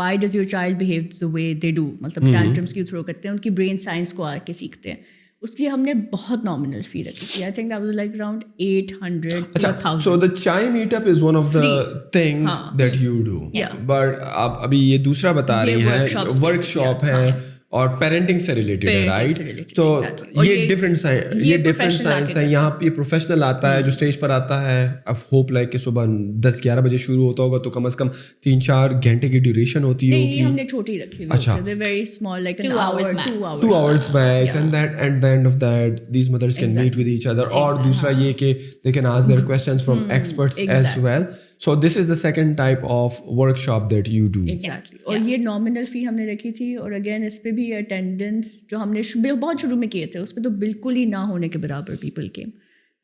why does your child behave the way they do, मतलब tantrums क्यों थ्रो करते हैं, उनकी ब्रेन साइंस को आके सीखते हैं. उसकी हमने बहुत नॉमिनल फी रखी थी. I think that was like around 800 to 1,000. So the chai meetup is one of the things that you do. Yes. But आप अभी ये दूसरा बता ये रही हैं, workshops वर्कशॉप है और पेरेंटिंग से रिलेटेड है, Parenting राइट. से related, तो exactly. और ये डिफरेंट ये डिफरेंट professional साइंस आके है. यहाँ पे ये प्रोफेशनल आता है जो स्टेज पर आता है. आई होप लाइक कि सुबह 10-11 बजे शुरू होता होगा, तो कम से कम 3-4 घंटे की ड्यूरेशन होती नहीं, होगी. हमने छोटी रखी हुई अच्छा. होती है. They're very small, like an 2 hour, hours max. 2 hours. 2 hours max, and that at the end of that these mothers can meet with each other. और दूसरा ये कि they can ask their questions from experts as exactly. well. So this is the second type of workshop that you do. Exactly. और ये nominal fee हमने रखी थी. और अगेन इस पे भी अटेंडेंस जो हमने बहुत शुरू में किए थे, उस पर तो बिल्कुल ही ना होने के बराबर पीपल केम.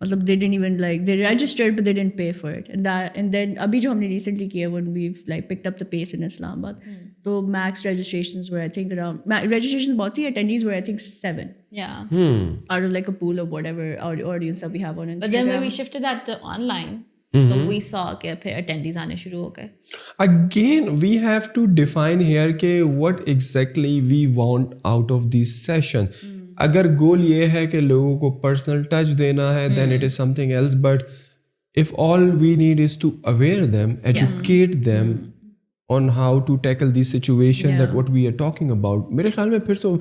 मतलब they didn't even like, they registered but they didn't pay for it. And then अभी जो हमने recently किया, when we've like picked up the pace in Islamabad, तो max registrations were I think around, registrations बहुत थी, attendees were I think 7 Yeah. out of like a pool of whatever audience that we have on Instagram. But then when we shifted that to online, तो we saw कि फिर attendees आने शुरू हो गए. Again, we have to define here कि what exactly we want out of this session. अगर गोल ये है कि लोगों को पर्सनल टच देना है, then it is something else. But if all we need is to aware them, educate them on how to tackle this situation that what we are talking about, मेरे ख्याल में फिर तो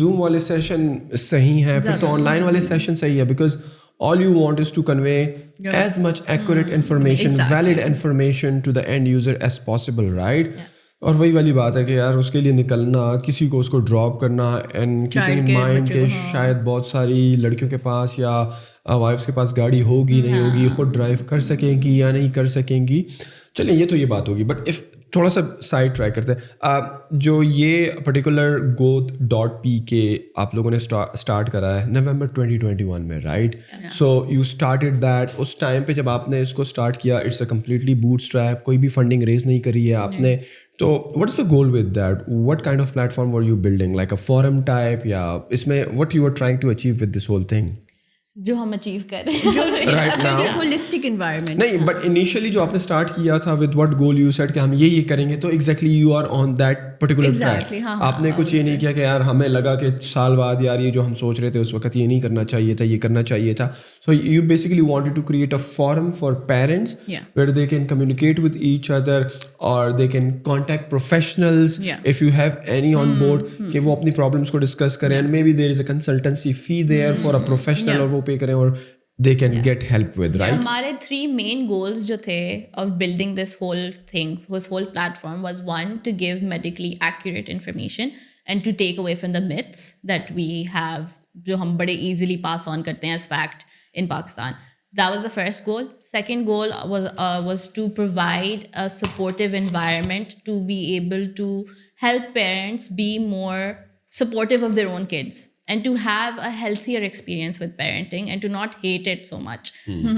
Zoom वाले session सही हैं, फिर तो ऑनलाइन वाले सेशन सही है, because all you want is to convey as much accurate information, valid information to the end user as possible, right? और वही वाली बात है कि यार उसके लिए निकलना, किसी को उसको ड्रॉप करना, एंड कीपिंग इन माइंड कि शायद बहुत सारी लड़कियों के पास या वाइफ्स के पास गाड़ी होगी नहीं होगी, खुद ड्राइव कर सकेंगी या नहीं कर सकेंगी. चलिए ये तो ये बात होगी. बट इफ़ थोड़ा सा साइड ट्राई करते हैं, जो ये पर्टिकुलर Goud.pk आप लोगों ने स्टार्ट करा है नवंबर 2021 में, right? So you started that. उस टाइम पे जब आपने इसको स्टार्ट किया, इट्स अ कम्प्लीटली बूटस्ट्रैप, कोई भी फंडिंग रेज नहीं करी है आपने. तो what is the goal with that? What kind of platform were you building, like a forum type, या इसमें what you are trying to achieve with this whole thing जो हम अचीव कर रहे हैं राइट नाउ? Holistic environment. नहीं, but initially जो आपने स्टार्ट किया था with what goal you said कि हम ये करेंगे, तो exactly you are on that particular track. आपने कुछ ये नहीं किया कि यार हमें लगा कि साल बाद यार ये जो हम सोच रहे थे उस वक्त ये नहीं करना चाहिए था, ये करना चाहिए था. So you basically wanted to create a forum for parents where they can communicate with each other, और they can contact professionals if you have any on board, कि वो अपनी प्रॉब्लम्स को डिस्कस करें. And may be there is a consultancy fee there for a professional, और वो पे करें और they can get help with, right? हमारे 3 main goals जो थे of building this whole thing, this whole platform, was 1, to give medically accurate information and to take away from the myths that we have, जो हम बड़े easily pass on करते हैं as fact in Pakistan. That was the first goal. Second goal was to provide a supportive environment to be able to help parents be more supportive of their own kids, and to have a healthier experience with parenting and to not hate it so much,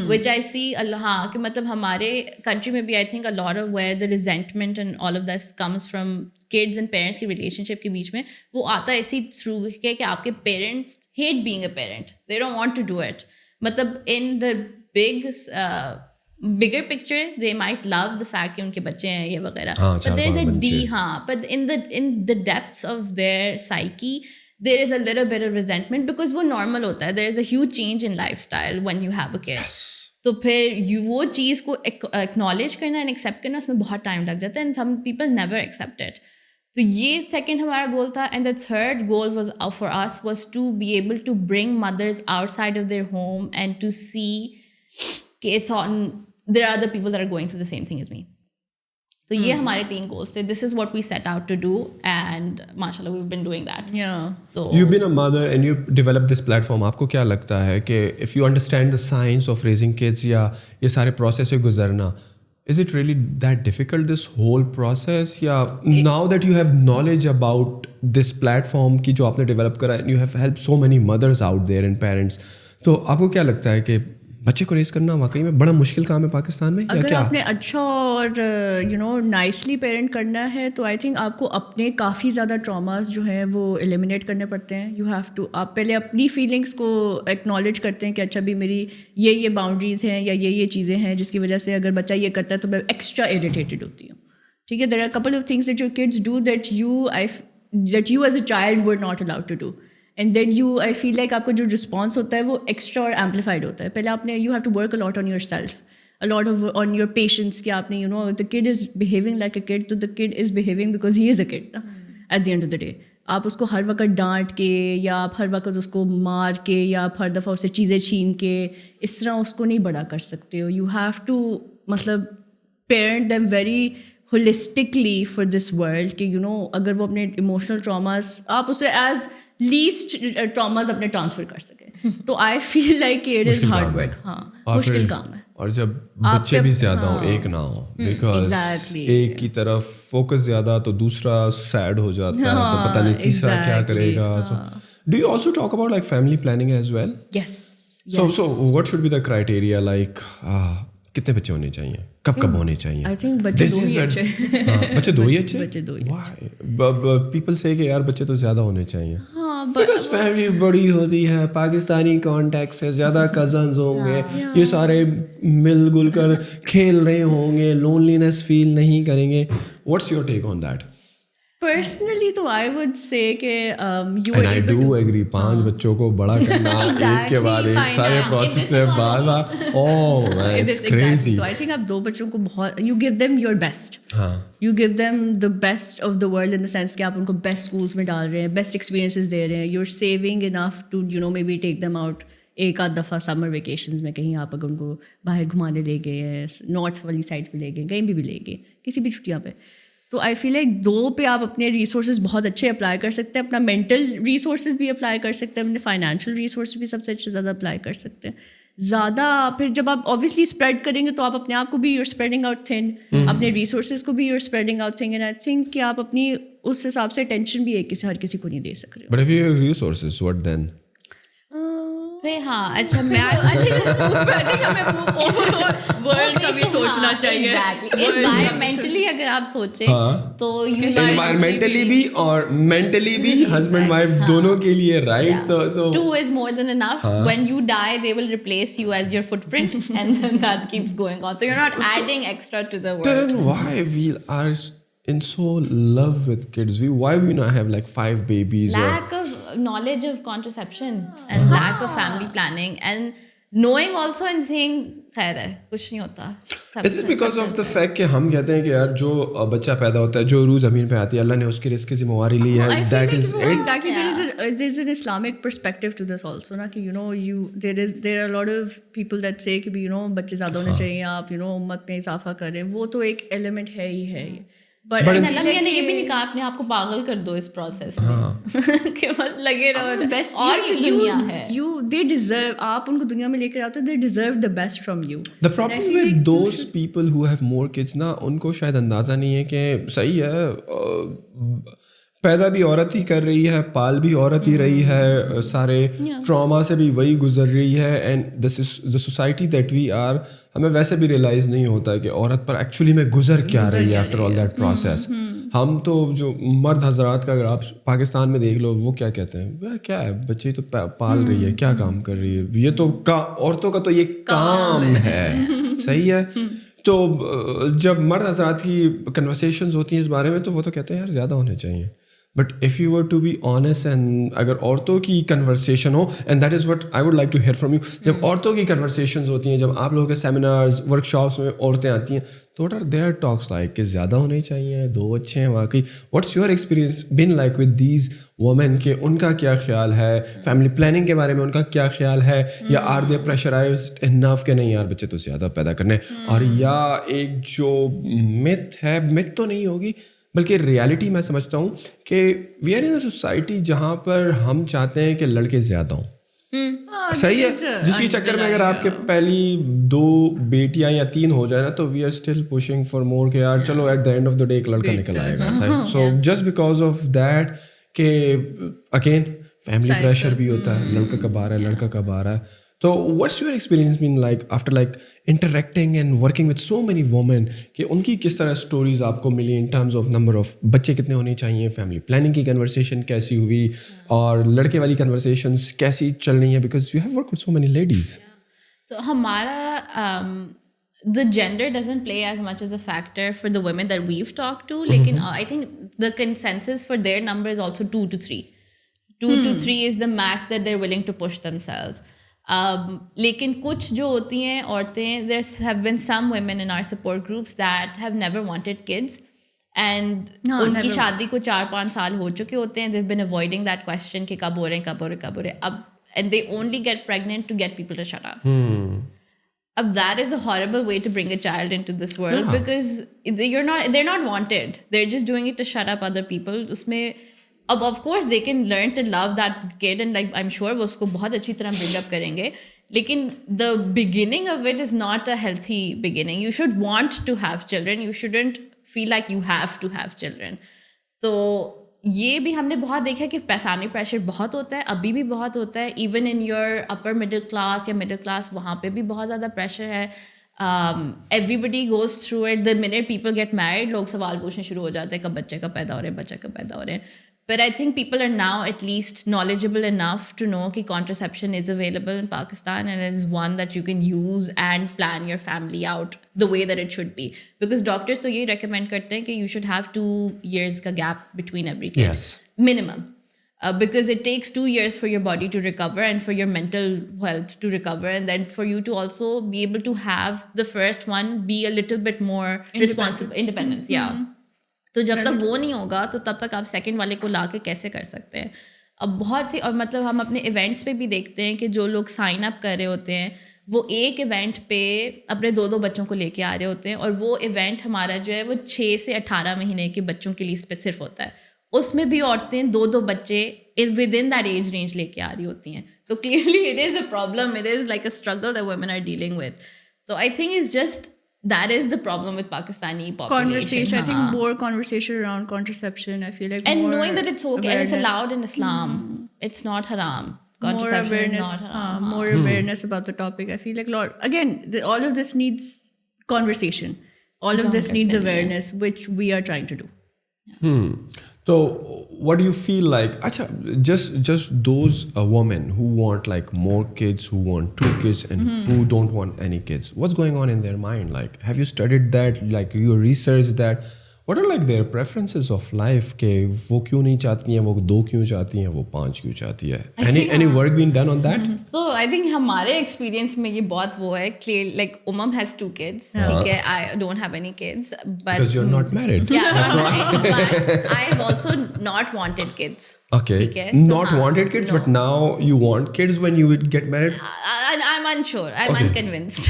which I see a lot. हाँ कि मतलब हमारे country में भी I think a lot of where the resentment and all of this comes from kids and parents की relationship के बीच में, वो आता है इसी through के कि आपके parents hate being a parent, they don't want to do it. मतलब in the bigger picture they might love the fact कि उनके बच्चे हैं ये वगैरह, but there's but in the depths of their psyche there is a little bit of resentment, because वो normal होता है. There is a huge change in lifestyle when you have a kid. तो फिर वो चीज़ को acknowledge करना and accept करना, उसमें बहुत time लग जाता है, and some people never accept it. तो ये सेकंड हमारा गोल था. And the third goal was for us was to be able to bring mothers outside of their home and to see कि it's on there are other people that are going through the same thing as me. तो ये हमारे 3 goals थे. This is what we set out to do and माशाल्लाह we have been doing that. तो You've been a mother and you've developed this platform. आपको क्या लगता है कि if you understand the science of raising kids या ये सारे process से गुजरना, is it really that difficult, this whole process? या now that you have knowledge about this platform कि जो आपने develop करा and you have helped so many mothers out there and parents, तो आपको क्या लगता है कि बच्चे को रेस करना वाकई में बड़ा मुश्किल काम है पाकिस्तान में? अगर क्या आपने अच्छा और नाइसली पेरेंट करना है तो आई थिंक आपको अपने काफ़ी ज़्यादा ट्रॉमास जो हैं वो एलिमिनेट करने पड़ते हैं. यू हैव टू, आप पहले अपनी फीलिंग्स को एक्नॉलेज करते हैं कि अच्छा भी मेरी ये बाउंड्रीज़ हैं या ये चीज़ें हैं जिसकी वजह से अगर बच्चा ये करता है तो मैं एक्स्ट्रा इरिटेटेड होती हूँ. ठीक है, there are couple of things that your kids do that you as a child were not allowed to do. And then I feel like आपको जो रिस्पॉन्स होता है वो एक्स्ट्रा और एम्पलीफाइड होता है. पहले आपने you have to work a lot on yourself, a lot of on your patience कि आपने the kid is behaving like a kid, तो the kid is behaving because he is a kid at the end of the day. आप उसको हर वक्त डांट के या आप हर वक्त उसको मार के या आप हर दफ़ा उससे चीज़ें छीन के इस तरह उसको नहीं बड़ा कर सकते हो. यू हैव टू मतलब parent them very holistically for this world कि अगर वो अपने इमोशनल ट्रॉमास आप उसे एज लीस्ट ट्रॉमास अपने ट्रांसफर कर सके. तो आई feel like it is hard work. हाँ, मुश्किल काम है. और जब बच्चे भी ज़्यादा हो, एक ना हो, बिकॉज एक की तरफ फोकस ज़्यादा तो दूसरा सैड हो जाता है, तो पता नहीं तीसरा क्या करेगा. तो do you also talk about like family planning as well? Yes. So what should be the criteria, like कितने बच्चे होने चाहिए, कब होने चाहिए? आई थिंक बच्चे 2 ही अच्छे. बच्चे 2 ही अच्छे? बच्चे 2 ही. Why? People say कि यार बच्चे तो ज़्यादा होने चाहिए. Because फैमिली बड़ी होती है, पाकिस्तानी कॉन्टेक्स्ट है, ज़्यादा कजन्स होंगे, ये सारे मिलजुल कर खेल रहे होंगे, लोनलीनेस फील नहीं करेंगे. What's your take on that? Personally तो आई वुड से कि you and I do agree. 5 बच्चों को बड़ा करना एक के बाद एक सारे प्रोसेस से बाद ओह मैन इट्स क्रेजी. तो आई थिंक आप 2 बच्चों को बहुत you give them your best. You give them the best of the world in the sense कि आप उनको बेस्ट स्कूल्स में डाल रहे हैं, बेस्ट एक्सपीरियंसेस दे रहे हैं. You are saving enough to maybe take them out एक आध दफ़ा समर वेकेशंस में कहीं आप अगर उनको बाहर घुमाने ले गए, नॉर्थ वाली साइड पे ले गए, कहीं भी ले गए, किसी भी छुट्टियाँ पे. तो आई फील लाइक 2 पे आप अपने रिसोर्सेज बहुत अच्छे अप्लाई कर सकते हैं. अपना मेंटल रिसोर्सेज भी अप्लाई कर सकते हैं, अपने फाइनेंशियल रिसोर्स भी सबसे अच्छे ज़्यादा अप्लाई कर सकते हैं. ज़्यादा फिर जब आप ऑब्वियसली स्प्रेड करेंगे तो आप अपने आप को भी यूर स्प्रेडिंग आउट थिन, अपने रिसोर्सेज को भी you're spreading out thin. And I think कि आप अपनी उस हिसाब से टेंशन भी हर किसी को नहीं दे सक रहे. But if you have resources what then? हाँ, अच्छा मैं वर्ल्ड का भी सोचना चाहिए. एनवायरमेंटली अगर आप सोचें तो एनवायरमेंटली भी और मेंटली भी हस्बैंड वाइफ दोनों के लिए राइट. तो 2 is more than enough. When you die they will replace you as your footprint and then that keeps going on, so you're not adding extra to the world. Then why we are in so love with kids? Why we not have like 5 babies? Lack of knowledge of contraception and lack of family planning and knowing also and saying खैर है कुछ नहीं होता. Is it because of the fact कि हम कहते हैं कि यार जो बच्चा पैदा होता है, जो रूह ज़मीन पे आती है, अल्लाह ने उसकी रिस्क की जिम्मेवारी ली है. That is it. Exactly. There is an Islamic perspective to this also ना कि there are a lot of people that say कि बच्चे ज़्यादा होने चाहिए, आप उम्मत में इजाफा करें. वो तो एक एलिमेंट है ही है. बट अल्लाह ने ये भी नहीं कहा अपने आप को पागल कर दो इस प्रोसेस में कि बस लगे रहो. बेस्ट और भी दुनिया है. दे डिजर्व, आप उनको दुनिया में लेकर आते हो, they deserve the best from you. The problem with those people who have more kids ना, उनको शायद अंदाज़ा नहीं है कि सही है पैदा भी औरत ही कर रही है, पाल भी औरत ही रही है, सारे ट्रॉमा से भी वही गुजर रही है. And this is the society that we are. हमें वैसे भी रियलाइज़ नहीं होता है कि औरत पर एक्चुअली में गुजर क्या रही है आफ्टर ऑल दैट प्रोसेस. हम तो जो मर्द हजरात का अगर आप पाकिस्तान में देख लो, वो क्या कहते हैं, क्या है बच्चे तो पाल रही है, क्या काम कर रही है, ये तो औरतों का तो ये काम है. सही है. तो जब मर्द हजरात की कन्वर्सेशंस होती हैं इस बारे में तो वो तो कहते हैं यार ज़्यादा होने चाहिए. But if you were to be honest and अगर औरतों की कन्वर्सेशन हो, and that is what I would like to hear from you, जब औरतों की कन्वर्सेशंस होती हैं, जब आप लोगों के सेमिनार्स वर्कशॉप्स में औरतें आती हैं, तो what are their talks like कि ज़्यादा होने चाहिए, 2 अच्छे हैं वाकई? What's your experience been like with these women के उनका क्या ख्याल है, फैमिली प्लानिंग के बारे में उनका क्या ख्याल है, या आर दे प्रेशराइज्ड इनफ के नहीं यार बच्चे तो ज़्यादा पैदा करने, और या एक जो मिथ है, मिथ तो नहीं होगी बल्कि रियलिटी मैं समझता हूँ कि we are in a society जहाँ पर हम चाहते हैं कि लड़के ज़्यादा हों. सही है, जिसके चक्कर में अगर आपके पहली 2 बेटियां या 3 हो जाए ना, तो we are still pushing for more कि यार चलो at the end of the day एक लड़का निकल आएगा. So just because of that के अगेन फैमिली प्रेशर भी होता है, लड़का कब आ रहा है, लड़का कब आ रहा है. तो what's your experience been like after like interacting and working with so many women, कि उनकी किस तरह स्टोरीज आपको मिली in terms of number of बच्चे कितने होने चाहिए, फैमिली प्लानिंग की कन्वर्सेशन कैसी हुई, और लड़के वाली कन्वर्सेशंस कैसी चल रही हैं, because you have work with so many ladies. तो हमारा the gender doesn't play as much as a factor for the women that we've talked to. Like, I think the consensus for their number is also 2 to 3. 2 to 3 is the max that they're willing to push themselves. लेकिन कुछ जो होती हैं औरतें, there have been some women in our support groups that have never wanted kids, and उनकी शादी को 4-5 साल हो चुके होते हैं. They've been avoiding that question कि कब हो रहे हैं, कब हो रहे हैं, कब हो रहे हैं. अब and they only get pregnant to get people to shut up. अब that is a horrible way to bring a child into this world, because they're not wanted. They're just doing it to shut up other people. उसमें अब of course they can learn to love that kid, and like I'm sure वो उसको बहुत अच्छी तरह bring up करेंगे, लेकिन the beginning of it is not a healthy beginning. You should want to have children. You shouldn't feel like you have to have children. तो ये भी हमने बहुत देखा है कि फैमिली प्रेशर बहुत होता है, अभी भी बहुत होता है. Even in your upper middle class या मिडिल क्लास, वहाँ पे भी बहुत ज़्यादा प्रेशर है. Everybody goes through it. The minute people get married, लोग सवाल पूछने शुरू हो जाते हैं कब बच्चे कब पैदा हो रहे हैं, बच्चे कब पैदा हो रहे हैं. But I think people are now at least knowledgeable enough to know that contraception is available in Pakistan, and is one that you can use and plan your family out the way that it should be. Because doctors तो ये recommend करते हैं कि you should have 2 years का gap between every kid. Yes. Minimum. Because it takes 2 years for your body to recover and for your mental health to recover, and then for you to also be able to have the first one be a little bit more responsible, independent. Yeah. तो जब तक वो नहीं होगा तो तब तक आप सेकंड वाले को ला के कैसे कर सकते हैं. अब बहुत सी, और मतलब हम अपने इवेंट्स पे भी देखते हैं कि जो लोग साइन अप कर रहे होते हैं वो एक इवेंट पे अपने 2-2 बच्चों को लेके आ रहे होते हैं, और वो इवेंट हमारा जो है वो 6 से 18 महीने के बच्चों के लिए सिर्फ होता है. उसमें भी औरतें 2-2 बच्चे within that age range लेके आ रही होती हैं. तो clearly it is a problem, it is like a struggle that women are dealing with. तो I think it's just that is the problem with Pakistani population. Conversation, I think more conversation around contraception. I feel like and more knowing that it's okay and it's allowed in Islam. It's not haram. Contraception is not haram. More awareness about the topic. I feel like again, all of this needs conversation. All of this needs awareness, which we are trying to do. So what do you feel like? Acha, just those women who want like more kids, who want 2 kids, and who don't want any kids. What's going on in their mind? Like, have you studied that? Like, you researched that? What are like their preferences of life? के वो क्यों नहीं चाहती हैं, वो 2 क्यों चाहती हैं, वो 5 क्यों चाहती है? Any work been done on that? So I think हमारे experience में ये बहुत वो है. Clear, like Ummam has 2 kids. ठीक है, I don't have any kids. But because you're not married. Yeah, but I've also not wanted kids. Okay. ठीक है, so not wanted kids, but now you want kids when you would get married. I'm unsure. I'm unconvinced.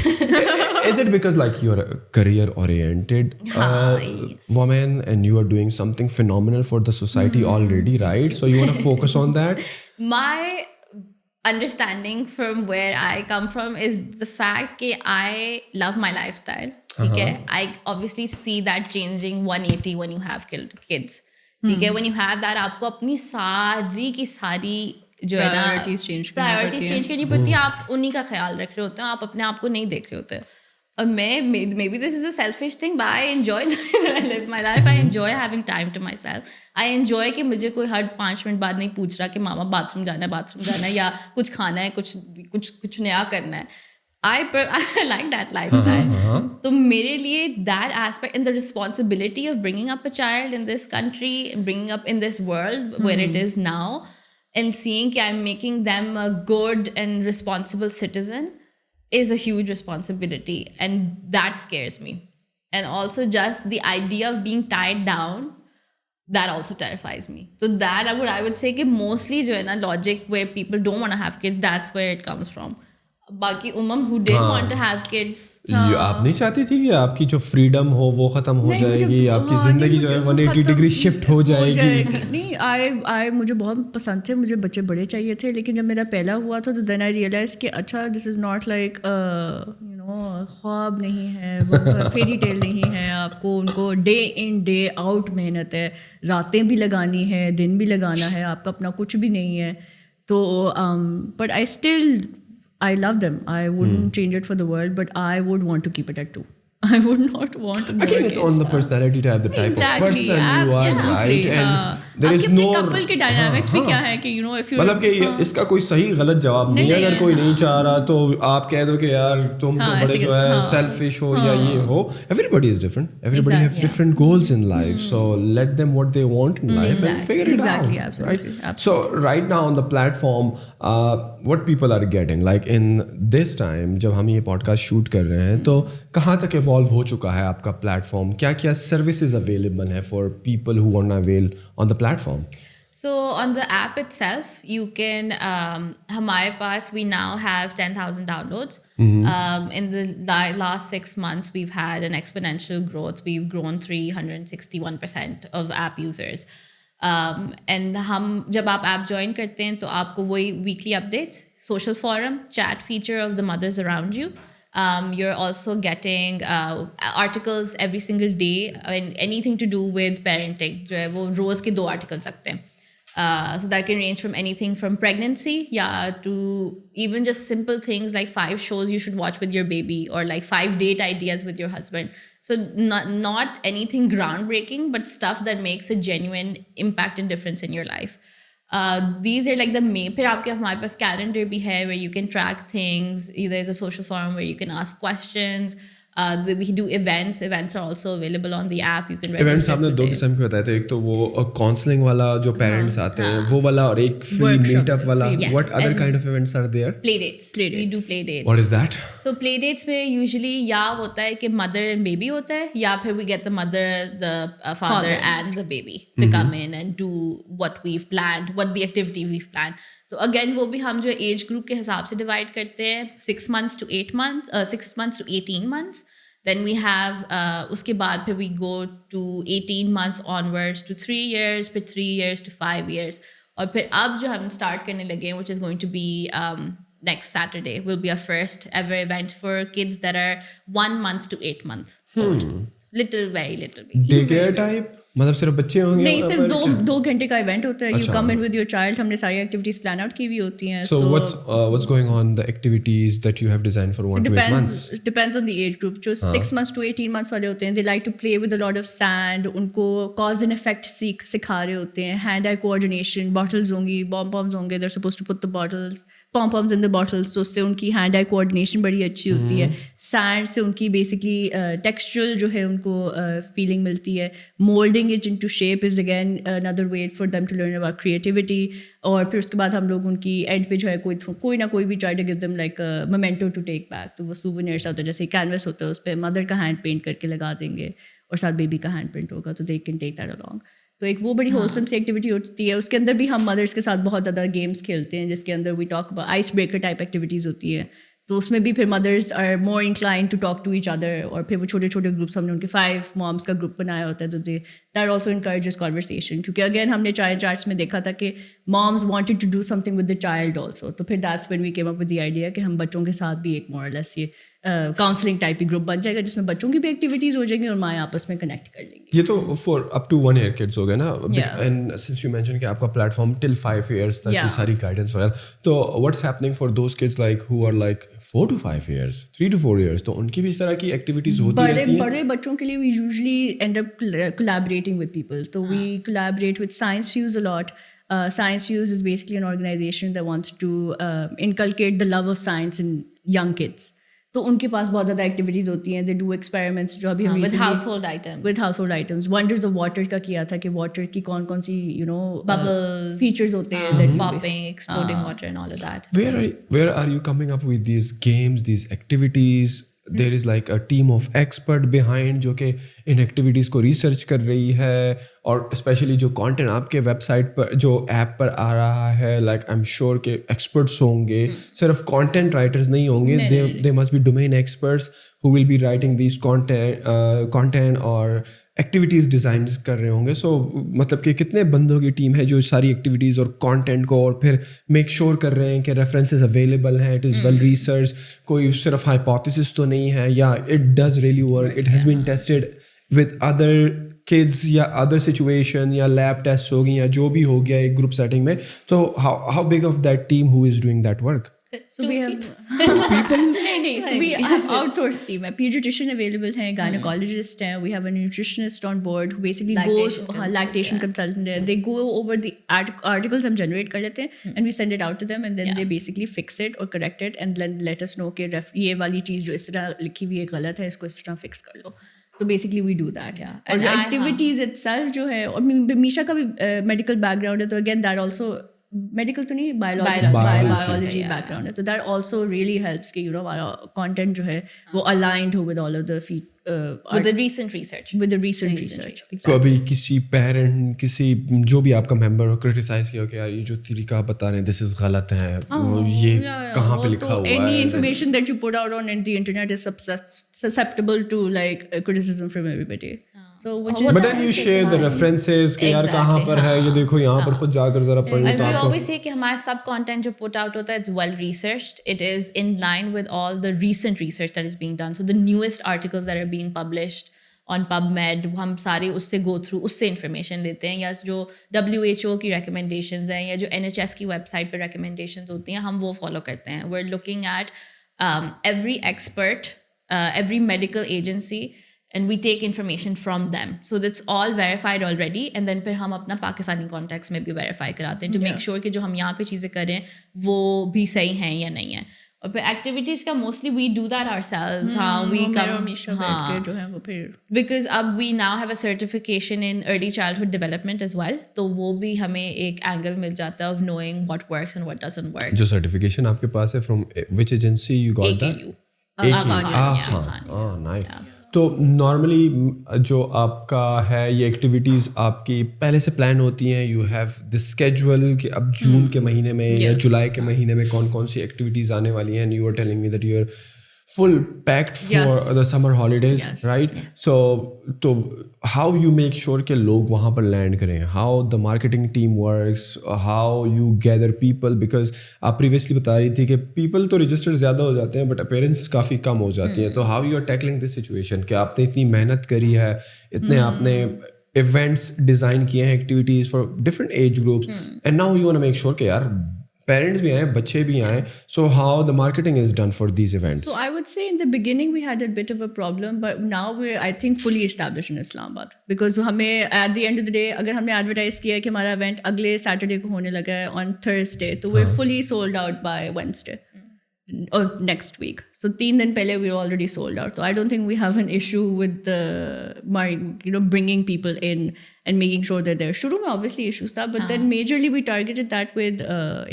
Is it because like you're a career-oriented woman and you are doing something phenomenal for the society already, right? So you want to focus on that? My understanding from where I come from is the fact that I love my lifestyle. Okay? I obviously see that changing 180 when you have kids. Okay? When you have that, आपको अपनी सारी की सारी जो है ना priorities change करनी पड़ती है. आप उन्हीं का ख्याल रख रहे होते हैं, आप अपने आप को नहीं देख रहे होते हैं. और मैं maybe this is a selfish thing, but I enjoy I live my life. I enjoy having time to myself. I enjoy कि मुझे कोई हर 5 मिनट बाद नहीं पूछ रहा कि मामा बाथरूम जाना है, या कुछ खाना है, कुछ नया करना है. I like that lifestyle. So मेरे लिए that aspect and the responsibility of bringing up a child in this country, bringing up in this world where it is now, and seeing that I'm making them a good and responsible citizen is a huge responsibility, and that scares me. And also just the idea of being tied down, that also terrifies me. So that I would say कि mostly जो है ना logic where people don't want to have kids, that's where it comes from. बाकी उमम who did want to have kids, ये आप नहीं चाहती थी कि आपकी जो फ्रीडम हो वो ख़त्म हो जाएगी, आपकी ज़िंदगी जो है 180 डिग्री शिफ्ट हो जाएगी? नहीं, मुझे बहुत पसंद थे, मुझे बच्चे बड़े चाहिए थे, लेकिन जब मेरा पहला हुआ था तो देन आई रियलाइज कि अच्छा दिस इज़ नॉट लाइक ख्वाब नहीं है, वो फेरी टेल नहीं है, आपको उनको डे इन डे आउट मेहनत है, रातें भी लगानी है, दिन भी लगाना है, आपका अपना कुछ भी नहीं है. तो but I still I love them. I wouldn't change it for the world, but I would want to keep it at 2. I would not want more Again, it's kids. on the personality type, the type of person you are, right? And there is no couple के dynamics भी क्या है कि you know if you मतलब कि इसका कोई सही गलत जवाब नहीं है. अगर कोई नहीं चाह रहा तो आप कह दो कि यार तुम तो बड़े जो है selfish हो या ये हो. Everybody is different. Everybody have different goals in life. So let them what they want in life and figure it out. Absolutely. Right? So right now on the platform, what people are getting, like in this time जब हम ये podcast shoot कर रहे हैं तो कहाँ तक evolve हो चुका है आपका platform? क्या क्या services available है for people who want to avail on the platform? So on the app itself, you can, हमारे पास we now have 10,000 downloads. In the last 6 months, we've had an exponential growth. We've grown 361% of app users. And हम जब आप app join करते हैं तो आपको वही weekly updates, social forum, chat feature of the mothers around you. You're also getting articles every single day, and anything to do with parenting जो है वो रोज़ के 2 articles लगते हैं. So that can range from anything from pregnancy to even just simple things like 5 shows you should watch with your baby, or like 5 date ideas with your husband. So not anything groundbreaking, but stuff that makes a genuine impact and difference in your life. These are like the main. फिर आपके हमारे पास calendar भी है where you can track things. There's a social forum where you can ask questions. We do events. Events are also available on the app. You can register. Events आपने 2 किस्म के बताए थे. एक तो वो counseling वाला जो parents आते हैं वो वाला, और एक free meetup वाला. Yes. What other kind of events are there? Playdates. We do playdates. What is that? So playdates में usually या होता है कि mother and baby होता है, या फिर we get the mother, the father and the baby to come in and do what we've planned, what the activity we've planned. तो again वो भी हम जो एज ग्रुप के हिसाब से डिवाइड करते हैं, 6 months to 8 months, 6 months to 18 months. Then we have उसके बाद फिर we go to 18 months onwards to 3 years, फिर 3 years to 5 years. और फिर अब जो हम start करने लगे हैं, which is going to be next Saturday, will be our first ever event for kids that are 1 month to 8 months old. Very little babies. Daycare type? मतलब सिर्फ बच्चे होंगे? नहीं, सिर्फ 2 घंटे का इवेंट होता है. You come in with your child. हमने सारी एक्टिविटीज प्लान आउट की हुई होती हैं. So what's going on, the activities that you have designed for 1 to 8 months? Depends on the age group. जो 6 months to 18 months वाले होते हैं, they like to play with a lot of sand. उनको cause and effect सिखा रहे होते हैं. Hand-eye coordination, bottles होंगी, pom-poms होंगे. They're supposed to put the pom-poms in the bottles. तो उससे उनकी hand-eye coordination बड़ी अच्छी होती है. Sand से उनकी basically textural जो है उनको feeling मिलती है. Molding it into shape is again another way for them to learn about creativity. और फिर उसके बाद हम लोग उनकी एंड पे जो है कोई ना कोई भी try to give them like a memento to take back. तो वो souvenirs होता है, जैसे कैनवस होता है, उस पर मदर का हैंड पेंट करके लगा देंगे और साथ बेबी का हैंड पेंट होगा, तो they can take that along. तो एक वो बड़ी होलसम सी एक्टिविटी होती है. उसके अंदर भी हम मदर्स के साथ बहुत ज़्यादा गेम्स खेलते हैं, जिसके अंदर we talk about ice breaker type activities होती है. तो उसमें भी फिर mothers are more incline to talk to each other. और फिर वो छोटे छोटे ग्रुप्स, हमने उनके 5 मॉम्स का ग्रुप बनाया होता है, तो दैट ऑल्सो इनकरेजेस कॉन्वर्सेशन. क्योंकि अगेन हमने चाइल्ड चार्ट्स में देखा था कि moms wanted to do something with the child also. तो फिर that's when we came up with the idea कि हम बच्चों के साथ भी एक मोर लेस ये काउंसलिंग टाइप की ग्रुप बन जाएगा, जिसमें बच्चों की भी एक्टिविटीज़ हो जाएंगी और माएँ आपस में कनेक्ट कर लेंगी. ये तो for up to 1 year kids हो गए ना. एंड सिंस यू मेंशन कि आपका प्लेटफॉर्म टिल 5 years तक की सारी गाइडेंस वगैरह, तो what's happening for those kids like who are like 4 to 5 years, 3 to 4 years? तो उनकी भी इस तरह की एक्टिविटीज होती रहती हैं. बड़े बच्चों के लिए we usually end up collaborating with people. तो we collaborate with Science Fuse a lot. Science Fuse is basically an organization that wants to inculcate the love of science in young kids. तो उनके पास बहुत ज़्यादा activities होती हैं. They do experiments जो अभी हम with recently- household items. with household items. Wonders of water का किया था कि water की कौन सी Bubbles, features होते हैं that do popping, exploding water and all of that. Where are you coming up with these games, these activities? There is like a team of expert behind जो कि इन activities को research कर रही है, और especially जो content आपके website पर जो app पर आ रहा है, like I'm sure के experts होंगे, सिर्फ content writers नहीं होंगे, they must be domain experts who will be writing these content और एक्टिविटीज़ डिज़ाइन कर रहे होंगे. सो मतलब कि कितने बंदों की टीम है जो सारी एक्टिविटीज़ और कंटेंट को और फिर मेक श्योर कर रहे हैं कि रेफरेंसेस अवेलेबल हैं, इट इज़ वेल रिसर्च, कोई सिर्फ हाइपोथेसिस तो नहीं है, या it does really work, it has been tested with other kids या अदर सिचुएशन, या लैब टेस्ट हो गई, या जो भी हो गया एक ग्रुप सेटिंग में. तो how big of that team who is doing that work? So we have नहीं, so we have outsourced team है. Pediatrician available हैं, gynecologist हैं, we have a nutritionist on board who basically lactation consultant है. They go over the articles हम generate कर लेते हैं and we send it out to them, and then they basically fix it or correct it and then let us know कि ये वाली चीज़ जो इस तरह लिखी हुई है गलत है, इसको इस तरह fix कर लो. तो basically we do that. और जो activities itself जो है, और मीशा का भी medical background है, तो again that also मेडिकल तो नहीं, बायोलॉजी बैकग्राउंड है, तो दैट ऑल्सो रियली हेल्प्स कि हमारा कंटेंट जो है वो अलाइंड हो with all of the with the recent research. कभी किसी पेरेंट, किसी जो भी आपका मेंबर हो, क्रिटिसाइज किया कि यार ये जो तरीका बता रहे हैं दिस इज गलत है, ये कहाँ पे लिखा हुआ है. Any information that you put out on the internet is susceptible to like criticism from everybody. So but then you share the references कि यार कहाँ पर है, ये देखो यहाँ पर खुद जाकर जरा पढ़ लो. And we always say कि हमारा सब content जो put out होता है, it's well researched. It is in line with all the recent research that is being done. So the newest articles that are being published on PubMed, हम सारे उससे go through, उससे information लेते हैं, या जो WHO की recommendations हैं, या जो NHS की website पर recommendations होती हैं, हम वो follow करते हैं. We're looking at every expert, every medical agency, and we take information from them. So that's all verified already, and then फिर हम अपना पाकिस्तानी context में भी verify कराते हैं to make sure कि जो हम यहाँ पे चीज़ें कर रहे हैं वो भी सही हैं या नहीं है. और फिर activities का mostly we do that ourselves. we come जो है वो फिर because अब we now have a certification in early childhood development as well, तो वो भी हमें एक angle मिल जाता है of knowing what works and what doesn't work. जो certification आपके पास है, from which agency you got that? AKU. Nice. तो नॉर्मली जो आपका है ये एक्टिविटीज़ आपकी पहले से प्लान होती हैं, यू हैव दिस स्केड्यूल कि अब जून के महीने में या जुलाई के महीने में कौन कौन सी एक्टिविटीज़ आने वाली हैं, and you are telling me that you are full packed for the summer holidays, right? So how you make sure कि लोग वहाँ पर land करें, how the marketing team works, how you gather people, because आप previously बता रही थी कि people तो register ज़्यादा हो जाते हैं but appearance काफ़ी कम हो जाती हैं. तो how you are tackling this situation कि आपने इतनी मेहनत करी है, इतने आपने events design किए हैं, activities for different age groups, and now you want to make sure कि यार पेरेंट्स भी आए, बच्चे भी आए. So how the marketing is done for these events? So I would say in the beginning we had a bit of a problem, but now we're I think fully established in Islamabad, because हमें at the end of the day अगर हमने advertise किया कि हमारा event अगले Saturday को होने लगा है on Thursday, तो we're fully sold out by Wednesday or next week. So 3 दिन पहले we were already sold out. So I don't think we have an issue with the bringing people in and making sure that they're. शुरू में obviously issues था, but then majorly we targeted that with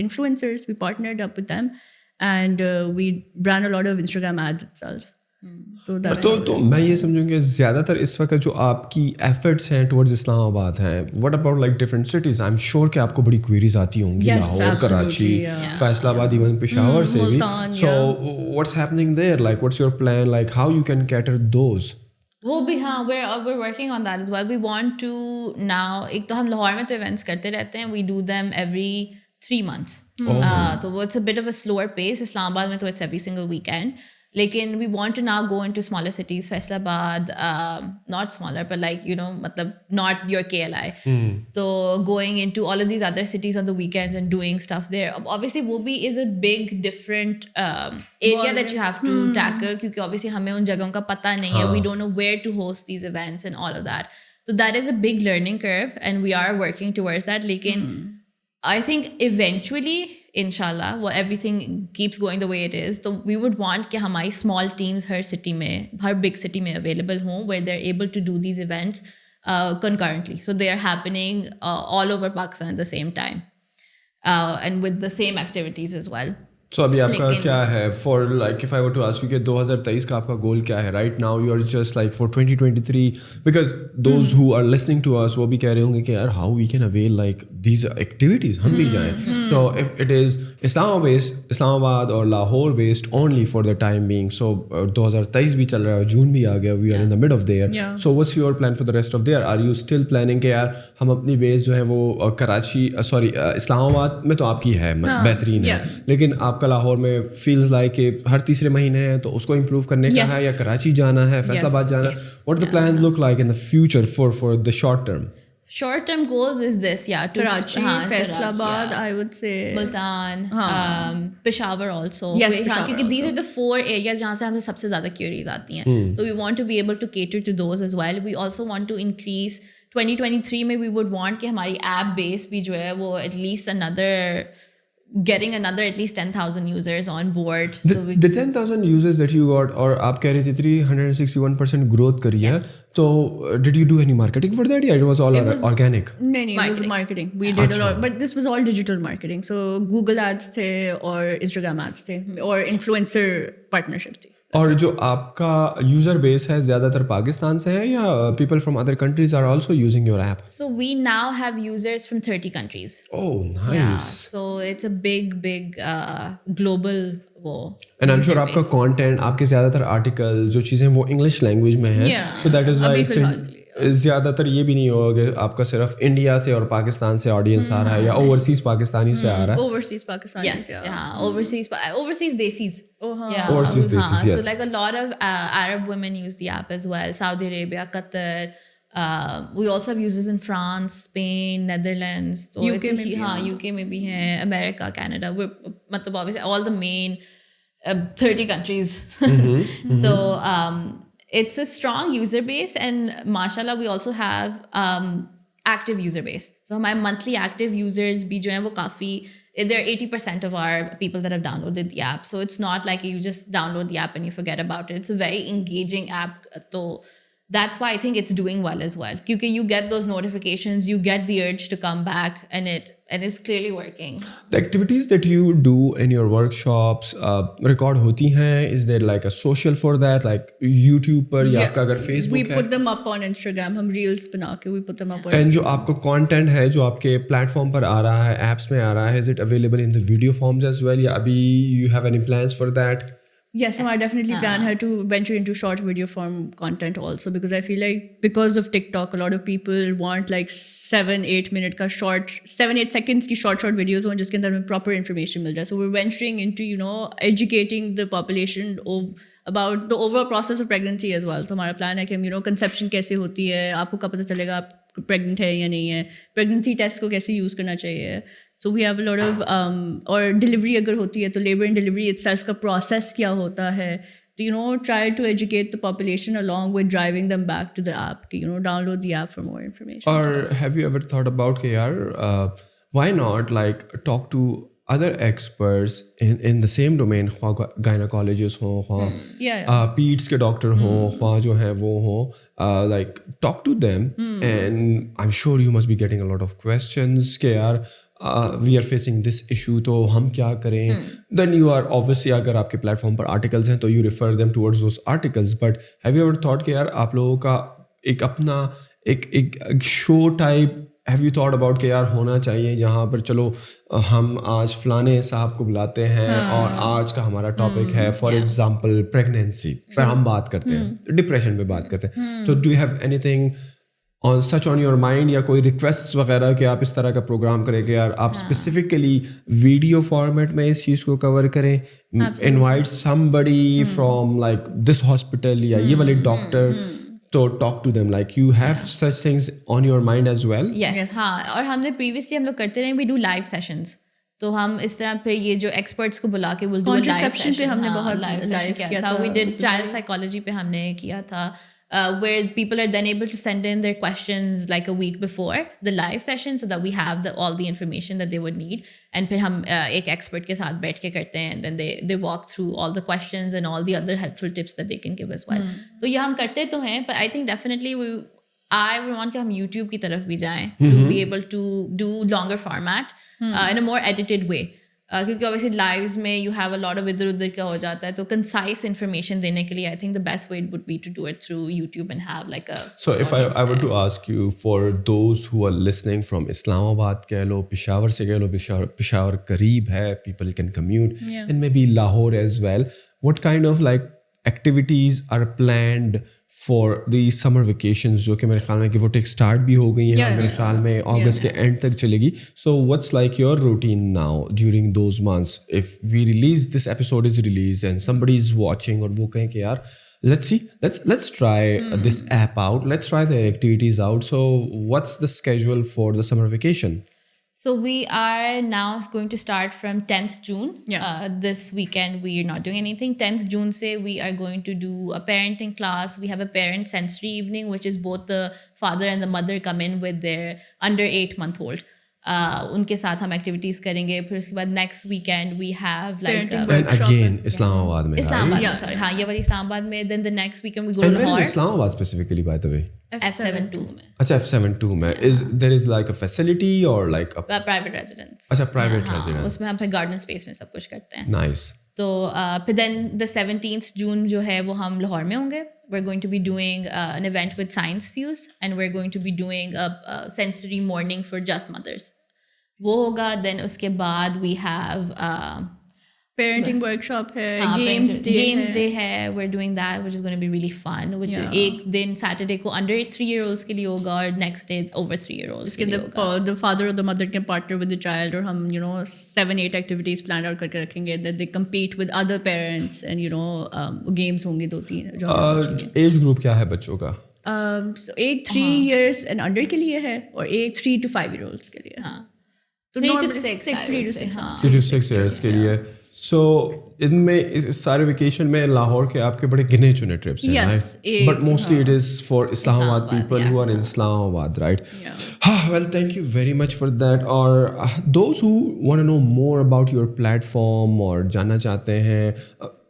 influencers. We partnered up with them, and we ran a lot of Instagram ads itself. तो मैं ये समझूँ कि ज़्यादातर इस वक्त जो आपकी एफर्ट्स हैं टुवर्ड्स इस्लामाबाद हैं, what about like different cities? I am sure कि आपको बड़ी क्वेरीज आती होंगी, लाहौर, कराची, फैसलाबाद, इवन पेशावर से भी. So what's happening there, like what's your plan, like how you can cater those? वो भी हाँ, we're working on that as well. We want to now, एक तो हम लाहौर में तो events करते रहते हैं, we do them every 3 months. तो वो it's a bit of a slower pace. Islamabad में तो it's every single weekend. लेकिन we want to now go into smaller cities, Faisalabad, not smaller, but like, मतलब not your KLI. So going into all of these other cities on the weekends and doing stuff there. Obviously, वो भी is a big different area that you have to tackle, क्योंकि obviously हमें उन जगहों का पता नहीं है. We don't know where to host these events and all of that. So that is a big learning curve, and we are working towards that. लेकिन I think eventually inshallah, well, everything keeps going the way it is, so we would want कि हमारी small teams हर city में, हर big city में available हों, where they're able to do these events concurrently. So they are happening all over Pakistan at the same time, and with the same activities as well. So अभी आपका लेकिन- क्या है for like if I were to ask you कि 2023 का आपका गोल क्या है right now you are just like for 2023 because those who are listening to us वो भी कह रहे होंगे कि यार how we can avail like these activities हम भी जाएं. So if it is Islamabad or Lahore based only for the time being, so 2023 भी चल रहा है, जून भी आ गया, we are in the mid of there. Yeah. So what's your plan for the rest of the year? Are you still planning कि यार हम अपनी बेस जो है वो कराची इस्लामाबाद में तो आपकी है बेहतरीन है, लेकिन आपका लाहौर में फील्स लाइक कि हर तीसरे महीने है तो उसको इम्प्रूव करने का है, या कराची जाना है, फैसलाबाद जाना है? What the plans look like in the future for the short term? Short term goals is this, to Karachi, Faisalabad, I would say. Multan, Peshawar also. Yes, हाँ, Peshawar क्योंकि these also. are the 4 areas जहाँ से हमें सबसे ज़्यादा queries आती हैं. So we want to be able to cater to those as well. We also want to increase 2023 में we would want कि हमारी app base भी जो है वो at least getting another at least 10,000 users on board. The 10,000 users that you got, और आप कह रहे थे 361% growth करी है, तो did you do any marketing for that? Yeah, it was all organic. No, it was Marketing. marketing. We did a lot, but this was all digital marketing. So Google ads थे और Instagram ads थे और influencer partnership थी. और जो आपका user base है ज़्यादातर पाकिस्तान से है या people from other countries are also using your app? So we now have users from 30 countries. Oh, nice. Yeah, so it's a big global वो. And I'm sure user आपका base. content, आपके ज़्यादातर article जो चीज़ें वो English language में हैं. Yeah. So that is why अभी it's फिलहाल के लिए. ज़्यादातर ये भी नहीं होगा कि आपका सिर्फ इंडिया से और पाकिस्तान से ऑडियंस आ रहा है या ओवरसीज पाकिस्तानी से आ रहा है. Overseas Pakistani. Yes, yeah, overseas desis. Oh, हाँ. Yeah, Overseas desis, yes. So like a lot of Arab women use the app as well. Saudi Arabia, Qatar. We also have users in France, Spain, Netherlands. So UK में भी हाँ, UK में भी हैं, America, Canada. मतलब obviously all the main 30 countries. So it's a strong user base, and mashallah we also have active user base. So हमारे monthly active users भी जो हैं वो काफ़ी, they're 80% of our people that have downloaded the app. So it's not like you just download the app and you forget about it. It's a very engaging app. So that's why I think it's doing well as well. Because you get those notifications, you get the urge to come back, and it's clearly working. The activities that you do in your workshops record होती हैं? Is there like a social for that, like YouTube पर या आपका अगर Facebook We है? put them up on Instagram. हम reels बना के we put them up on. And जो आपका content है जो आपके platform पर आ रहा है, apps में आ रहा है, is it available in the video forms as well? या अभी you have any plans for that? Yes, I definitely plan her to venture into short video form content also, because I feel like because of TikTok, a lot of people want like 7-8 minute का short, 7-8 seconds की short videos हों जिसके अंदर हमें proper information मिल जाए. So we're venturing into, educating the population about the overall process of pregnancy as well. तो हमारा plan है कि हम, conception कैसे होती है, आपको कब पता चलेगा आप pregnant है या नहीं है, pregnancy test को कैसे use करना चाहिए. So we have a lot of और delivery अगर होती है तो labor and delivery itself का process क्या होता है. तो try to educate the population along with driving them back to the app. Download the app for more information. Or have you ever thought about कि यार why not like talk to other experts in the same domain, gynecologists हो, peds के doctor हो, जो है वो हो, like talk to them, and I'm sure you must be getting a lot of questions कि यार we are facing this issue तो हम क्या करें. Then you are obviously अगर आपके platform पर articles हैं तो you refer them towards those articles. But have you ever thought कि यार आप लोगों का एक अपना एक show type have you thought about कि यार होना चाहिए जहाँ पर चलो हम आज फलाने साहब को बुलाते हैं और आज का हमारा टॉपिक है फॉर एग्जांपल प्रेगनेंसी पर हम बात करते हैं, डिप्रेशन पे बात करते हैं. तो do you have anything on such on your mind या कोई रिक्वेस्ट वगैरह कि आप इस तरह का प्रोग्राम करें कि यार आप स्पेसिफिकली वीडियो फॉर्मेट में इस चीज़ को कवर करें, invite somebody from like this hospital या ये वाले डॉक्टर, तो talk to them like you have such things on your mind as well. Yes, हाँ. और हमने प्रीवियसली हम लोग करते रहे, वी डू लाइव सेशंस. तो हम इस तरह पे ये जो एक्सपर्ट्स को बुला के विल डू लाइव सेशन पे हमने बहुत लाइव किया था. वी डिड चाइल्ड साइकोलॉजी पे हमने किया था. where people are then able to send in their questions like a week before the live session so that we have all the information that they would need. And फिर हम एक expert के साथ बैठ के करते हैं, and then they walk through all the questions and all the other helpful tips that they can give as well. तो ये हम करते तो हैं, but I think definitely I want कि हम YouTube की तरफ भी जाएं to be able to do longer format in a more edited way. क्योंकि obviously lives में you have a lot of इधर उधर का हो जाता है, तो concise information देने के लिए I think the best way would be to do it through YouTube and have like a. So if I were to ask you, for those who are listening from Islamabad कह लो, Peshawar से कह लो, Peshawar करीब है, people can commute, and maybe Lahore as well, what kind of like activities are planned for the summer vacations, जो कि मेरे ख्याल में कि वो टेक स्टार्ट भी हो गई हैं और मेरे ख्याल में अगस्त के एंड तक चलेगी. So what's like your routine now during those months? If we release this episode is released and somebody is watching और वो कहें कि यार let's try this app out, let's try the activities out. So what's the schedule for the summer vacation? So we are now going to start from 10th June. This weekend we are not doing anything. 10th June se we are going to do a parenting class. We have a parent sensory evening, which is both the father and the mother come in with their under 8-month-old. उनके साथ हम activities करेंगे. फिर उसके बाद next weekend we have like and again Islamabad में. Sorry हाँ, ये वाली इस्लामाबाद में. Then the next weekend we go to Lahore. Lahore. Islamabad specifically, by the way. F72 में. अच्छा, F72 में. Is like a facility or like a Private residence. अच्छा, private residence. उसमें हम फिर गार्डन स्पेस में सब कुछ करते हैं. Nice. तो फिर then the 17th June जो है वो हम लाहौर में होंगे. We're going to be doing an event with Science Fuse, and we're going to be doing a sensory morning for just mothers. वो होगा. Then उसके बाद we have parenting workshop है, games day है. We're doing that, which is going to be really fun. Which एक दिन Saturday को under 3-year-olds के लिए होगा और next day over 3-year-olds के लिए होगा. The father or the mother can partner with the child, और हम 7-8 activities planned out करके रखेंगे that they compete with other parents, and games होंगे 2-3 जो हमें सोचेंगे. एज ग्रुप क्या है बच्चों का? So एक 3 years and under के लिए है और एक 3 to 5-year-olds के लिए. 3 to 6 3 to 6 हाँ. 3 to 6 years के लिए. So इनमें इस सारे वेकेशन में लाहौर के आपके बड़े गिने चुने ट्रिप्स हैं, right? But mostly it is for Islamabad people who are in Islamabad, right? Well, thank you very much for that. Or those who want to know more about your platform और जानना चाहते हैं,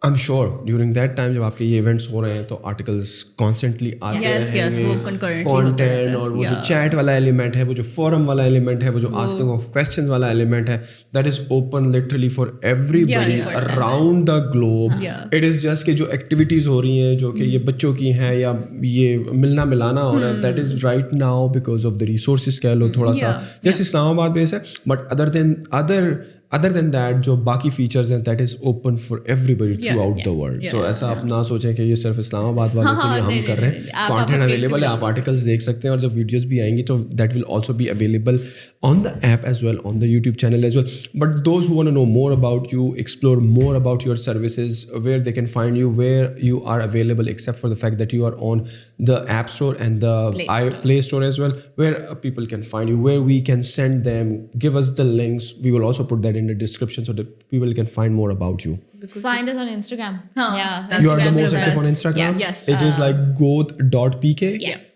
I'm sure during that time जब आपके ये events हो रहे हैं तो articles constantly आते हैं, वो concurrently content और वो जो chat वाला element है, वो जो forum वाला element है, वो जो asking of questions वाला element है, that is open literally for everybody around the globe. It is just कि जो activities हो रही हैं जो कि ये बच्चों की हैं या ये मिलना मिलाना हो रहा है, that is right now because of the resources कह लो थोड़ा सा just Islamabad based है, but other than that जो बाकी फीचर्स हैं that is open for everybody throughout the world. So ऐसा आप ना सोचें कि ये सिर्फ इस्लामाबाद वालों के लिए हम कर रहे हैं. कंटेंट अवेलेबल है, आप आर्टिकल्स देख सकते हैं और जब वीडियोस भी आएंगी तो that will also be available on the app as well, on the YouTube channel as well. But those who want to know more about you, explore more about your services, where they can find you, where you are available, except for the fact that you are on the App Store and the Play Store as well, where people can find you, where we can send them, give us the links. We will also put that in the description so that people can find more about you. Find us on Instagram. You are the most active on Instagram? Yes. It is like Goud.pk? Yes.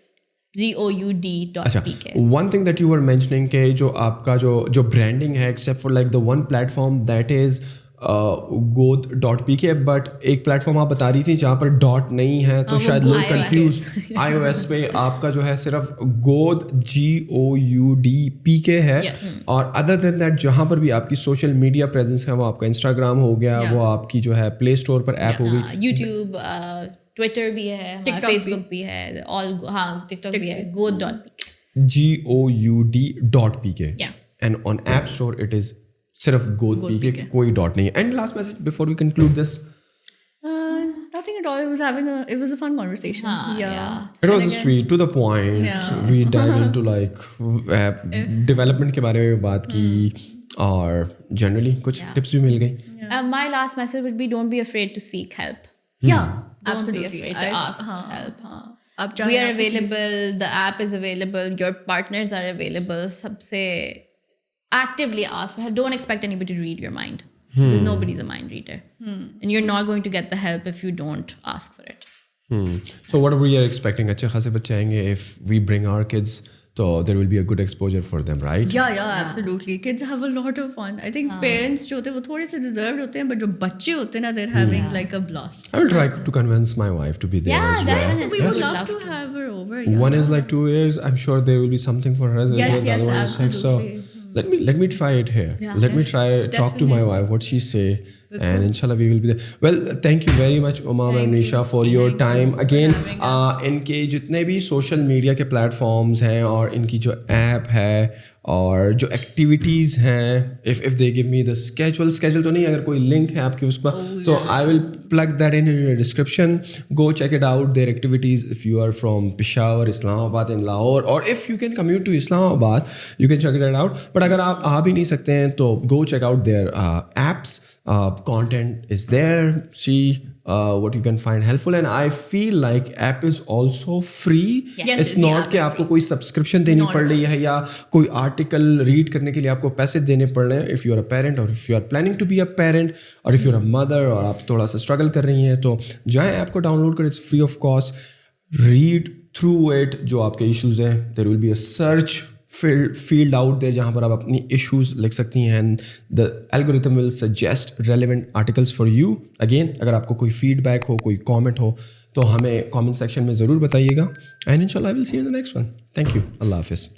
Goud.pk. One thing that you were mentioning कि जो आपका जो branding है, except for like the one platform that is Goud.pk, but एक platform आप बता रही थी जहाँ पर डॉट नहीं है तो शायद लोग कंफ्यूज. iOS पे आपका जो है सिर्फ Goud GOUDPK है, और अदर देन दैट जहाँ पर भी आपकी सोशल मीडिया प्रेजेंस है वो आपका इंस्टाग्राम हो गया, वो आपकी जो है प्ले स्टोर पर ऐप हो गई, यूट्यूब, ट्विटर भी है, फेसबुक भी है, ऑल टिकटॉक भी है. Goud.pk. And on App Store it is सिर्फ Goud.pk, कोई डॉट नहीं है. And last message before we conclude this? Nothing at all. It was a fun conversation. It was sweet, to the point. We dive into like development के बारे में बात की और generally कुछ tips भी मिल गई. My last message would be don't be afraid to seek help. Don't be afraid to ask help. We are available. The app is available. Your partners are available. सबसे actively ask for help. Don't expect anybody to read your mind. Because nobody's a mind reader. And you're not going to get the help if you don't ask for it. So what we are expecting, अच्छे खासे बच्चे आएंगे if we bring our kids, so there will be a good exposure for them, right? Yeah, absolutely. Kids have a lot of fun. I think parents जो होते हैं वो थोड़े से reserved होते हैं, but जो बच्चे होते हैं ना, they're having like a blast. I will try to convince my wife to be there as well. We would Yes. love to have her over. Yeah. One is like 2 years. I'm sure there will be something for her as well. Yes, The other one is like, so absolutely. let me try it here. Yeah. Let me try talk to my wife what she say, and inshallah we will be there. Well, thank you very much Ummam and MEESHA for your time again. इनके जितने भी social media के platforms हैं और इनकी जो app है और जो एक्टिविटीज़ हैं, if they give me the schedule तो नहीं, अगर कोई लिंक है आपकी उस पर तो I will plug that in your description. Go check it out, their activities if you are from Peshawar, Islamabad and Lahore, or if you can commute to Islamabad you can check it out. But अगर आप आ भी नहीं सकते हैं तो go check out their apps. Content is there, see what you can find helpful, and I feel like app is also free. Yes, It's the not app कि is आपको कोई सब्सक्रिप्शन देनी पड़ रही है या कोई आर्टिकल रीड करने के लिए आपको पैसे देने पड़ रहे हैं. If you are a parent और if you are planning to be a parent और if you are a mother और आप थोड़ा सा स्ट्रगल कर रही हैं तो जाएँ ऐप को डाउनलोड करें. It's free of cost. Read through it जो आपके इश्यूज़ हैं. There will be a search field out there जहाँ पर आप अपनी issues लिख सकती हैं and the algorithm will suggest relevant articles for you. Again, अगर आपको कोई feedback हो, कोई comment हो तो हमें comment section में ज़रूर बताइएगा and inshallah I will see you in the next one. Thank you. Allah Hafiz.